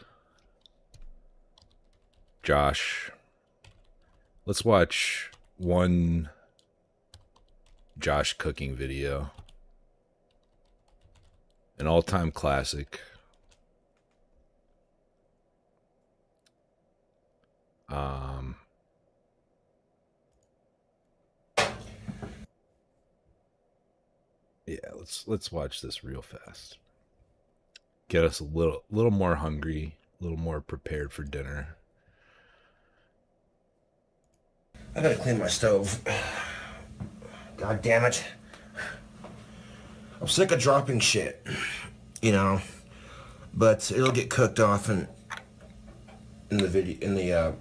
Josh, let's watch one Josh cooking video. An all-time classic. Yeah, let's watch this real fast. Get us a little more hungry, a little more prepared for dinner. I gotta clean my stove. God damn it. I'm sick of dropping shit, you know, but it'll get cooked off in the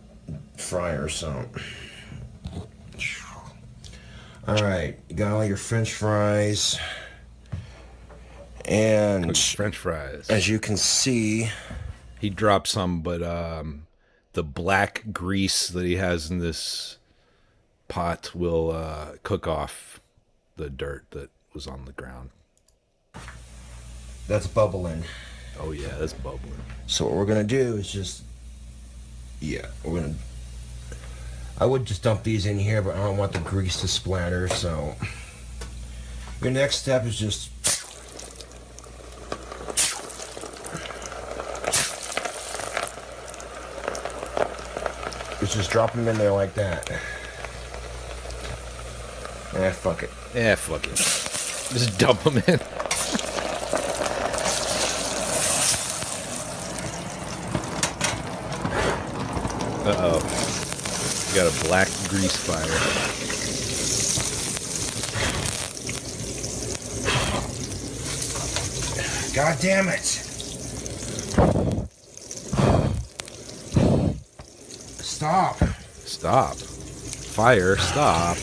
fryer, so. All right, you got all your French fries. And cooked French fries. As you can see, he dropped some, but the black grease that he has in this pot will cook off the dirt that was on the ground. That's bubbling. Oh yeah, that's bubbling. So what we're gonna do is just, I would just dump these in here, but I don't want the grease to splatter, so your next step is just drop them in there like that. Fuck it. Yeah, fuck it. Just dump them in. Uh-oh. We got a black grease fire. God damn it. Stop. Fire, stop.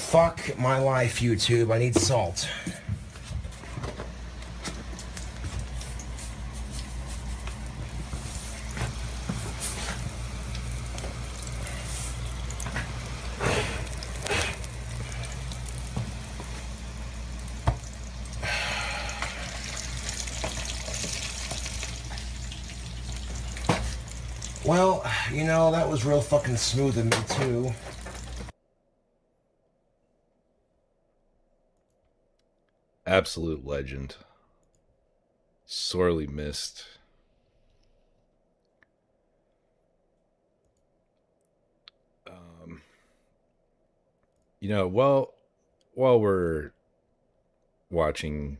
Fuck my life, YouTube. I need salt. Well, you know, that was real fucking smooth of me, too. Absolute legend. Sorely missed. You know, while we're watching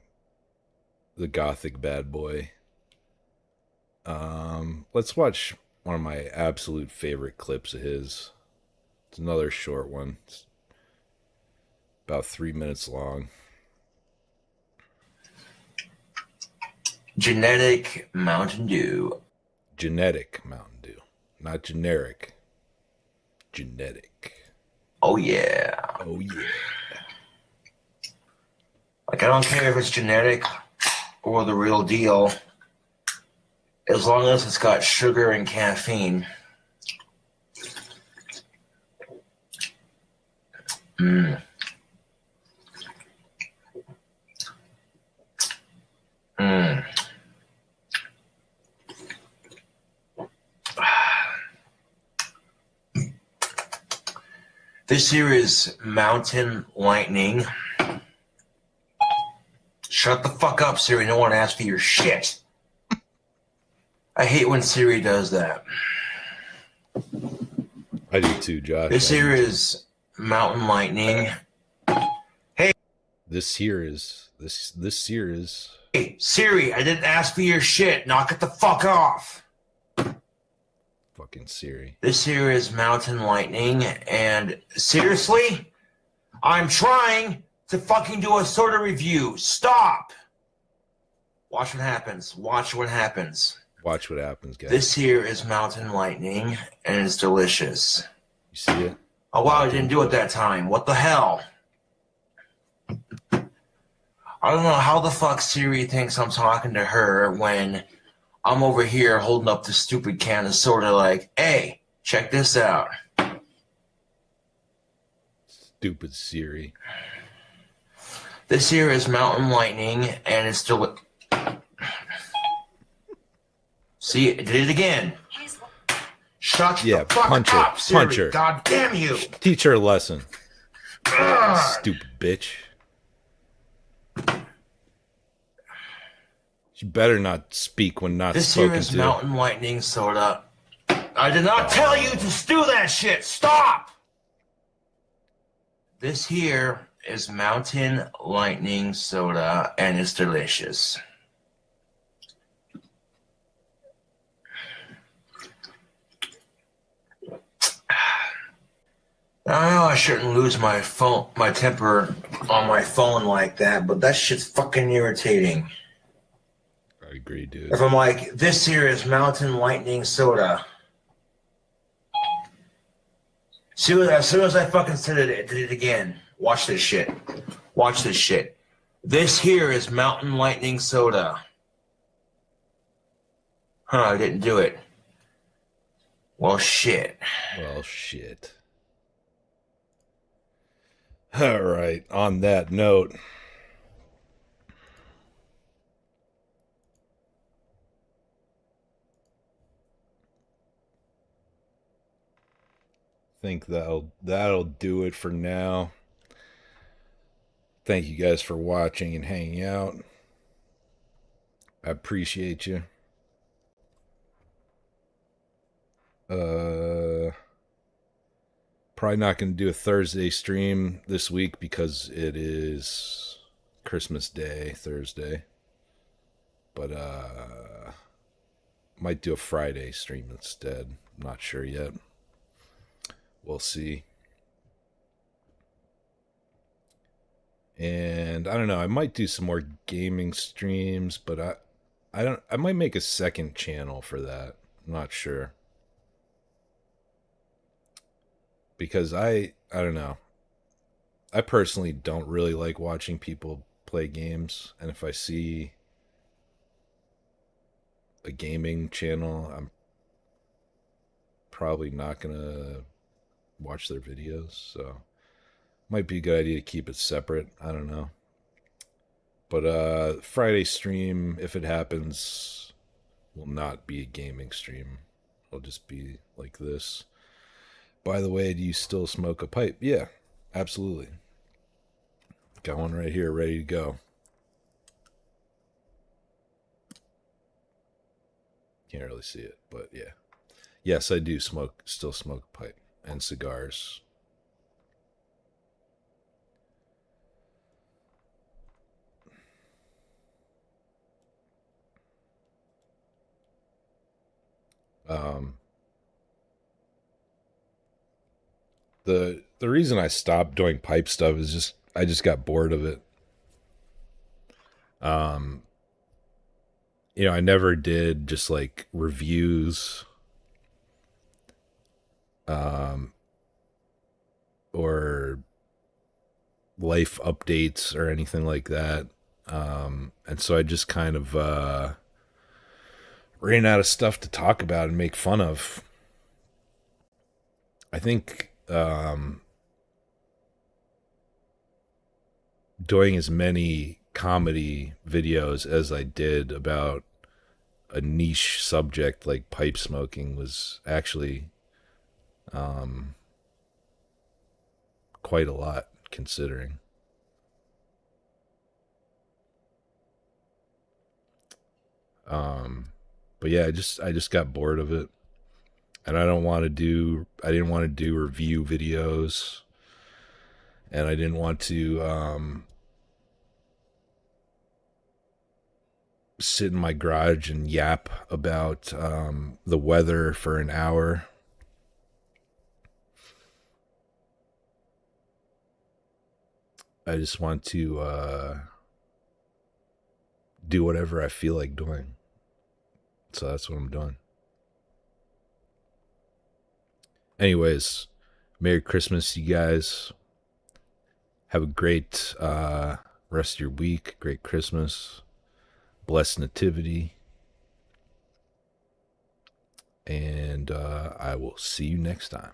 the Gothic Bad Boy, let's watch one of my absolute favorite clips of his. It's another short one. It's about 3 minutes long. Genetic Mountain Dew. Genetic Mountain Dew. Not generic. Genetic. Oh yeah. Oh yeah. Like, I don't care if it's genetic or the real deal, as long as it's got sugar and caffeine. Mm. Mm. This here is Mountain Lightning. Shut the fuck up, Siri. No one asked for your shit. I hate when Siri does that. I do too, Josh. This here is Mountain Lightning. Hey. This here is. Hey, Siri, I didn't ask for your shit. Knock it the fuck off. Fucking Siri. This here is Mountain Lightning, and seriously, I'm trying to fucking do a soda review. Stop. Watch what happens. Watch what happens. Watch what happens, guys. This here is Mountain Lightning, and it's delicious. You see it? Oh, wow, I didn't do it that time. What the hell? I don't know how the fuck Siri thinks I'm talking to her when I'm over here holding up the stupid can of soda like, hey, check this out. Stupid Siri. This here is Mountain Lightning, and it's still... See, it did it again. Shut the fuck up, Siri. Punch her. God damn you. Teach her a lesson. Stupid bitch. You better not speak when not this spoken to. This here is Mountain Lightning soda. I did not tell you to stew that shit. Stop! This here is Mountain Lightning soda, and it's delicious. I know I shouldn't lose my temper on my phone like that, but that shit's fucking irritating. I agree, dude. If I'm like, this here is Mountain Lightning soda. See, as soon as I fucking said it, it did it again. Watch this shit. Watch this shit. This here is Mountain Lightning soda. Huh, I didn't do it. Well, shit. Well, shit. All right, on that note, I think that'll do it for now. Thank you guys for watching and hanging out. I appreciate you. Probably not going to do a Thursday stream this week because it is Christmas Day, Thursday. But might do a Friday stream instead. I'm not sure yet. We'll see. And I don't know, I might do some more gaming streams, but I might make a second channel for that. I'm not sure. Because I don't know. I personally don't really like watching people play games, and if I see a gaming channel, I'm probably not gonna watch their videos, so might be a good idea to keep it separate. I don't know. But Friday stream, if it happens, will not be a gaming stream. It'll just be like this. By the way, do you still smoke a pipe? Yeah, absolutely. Got one right here, ready to go. Can't really see it, but yeah. Yes, I do still smoke a pipe and cigars. The reason I stopped doing pipe stuff is I just got bored of it. You know, I never did just like reviews or life updates or anything like that. And so I just kind of ran out of stuff to talk about and make fun of. I think doing as many comedy videos as I did about a niche subject like pipe smoking was actually quite a lot, considering. But yeah, I just got bored of it, and I didn't want to do review videos, and I didn't want to sit in my garage and yap about the weather for an hour. I just want to do whatever I feel like doing. So that's what I'm doing. Anyways, Merry Christmas, you guys. Have a great rest of your week. Great Christmas. Blessed Nativity. And I will see you next time.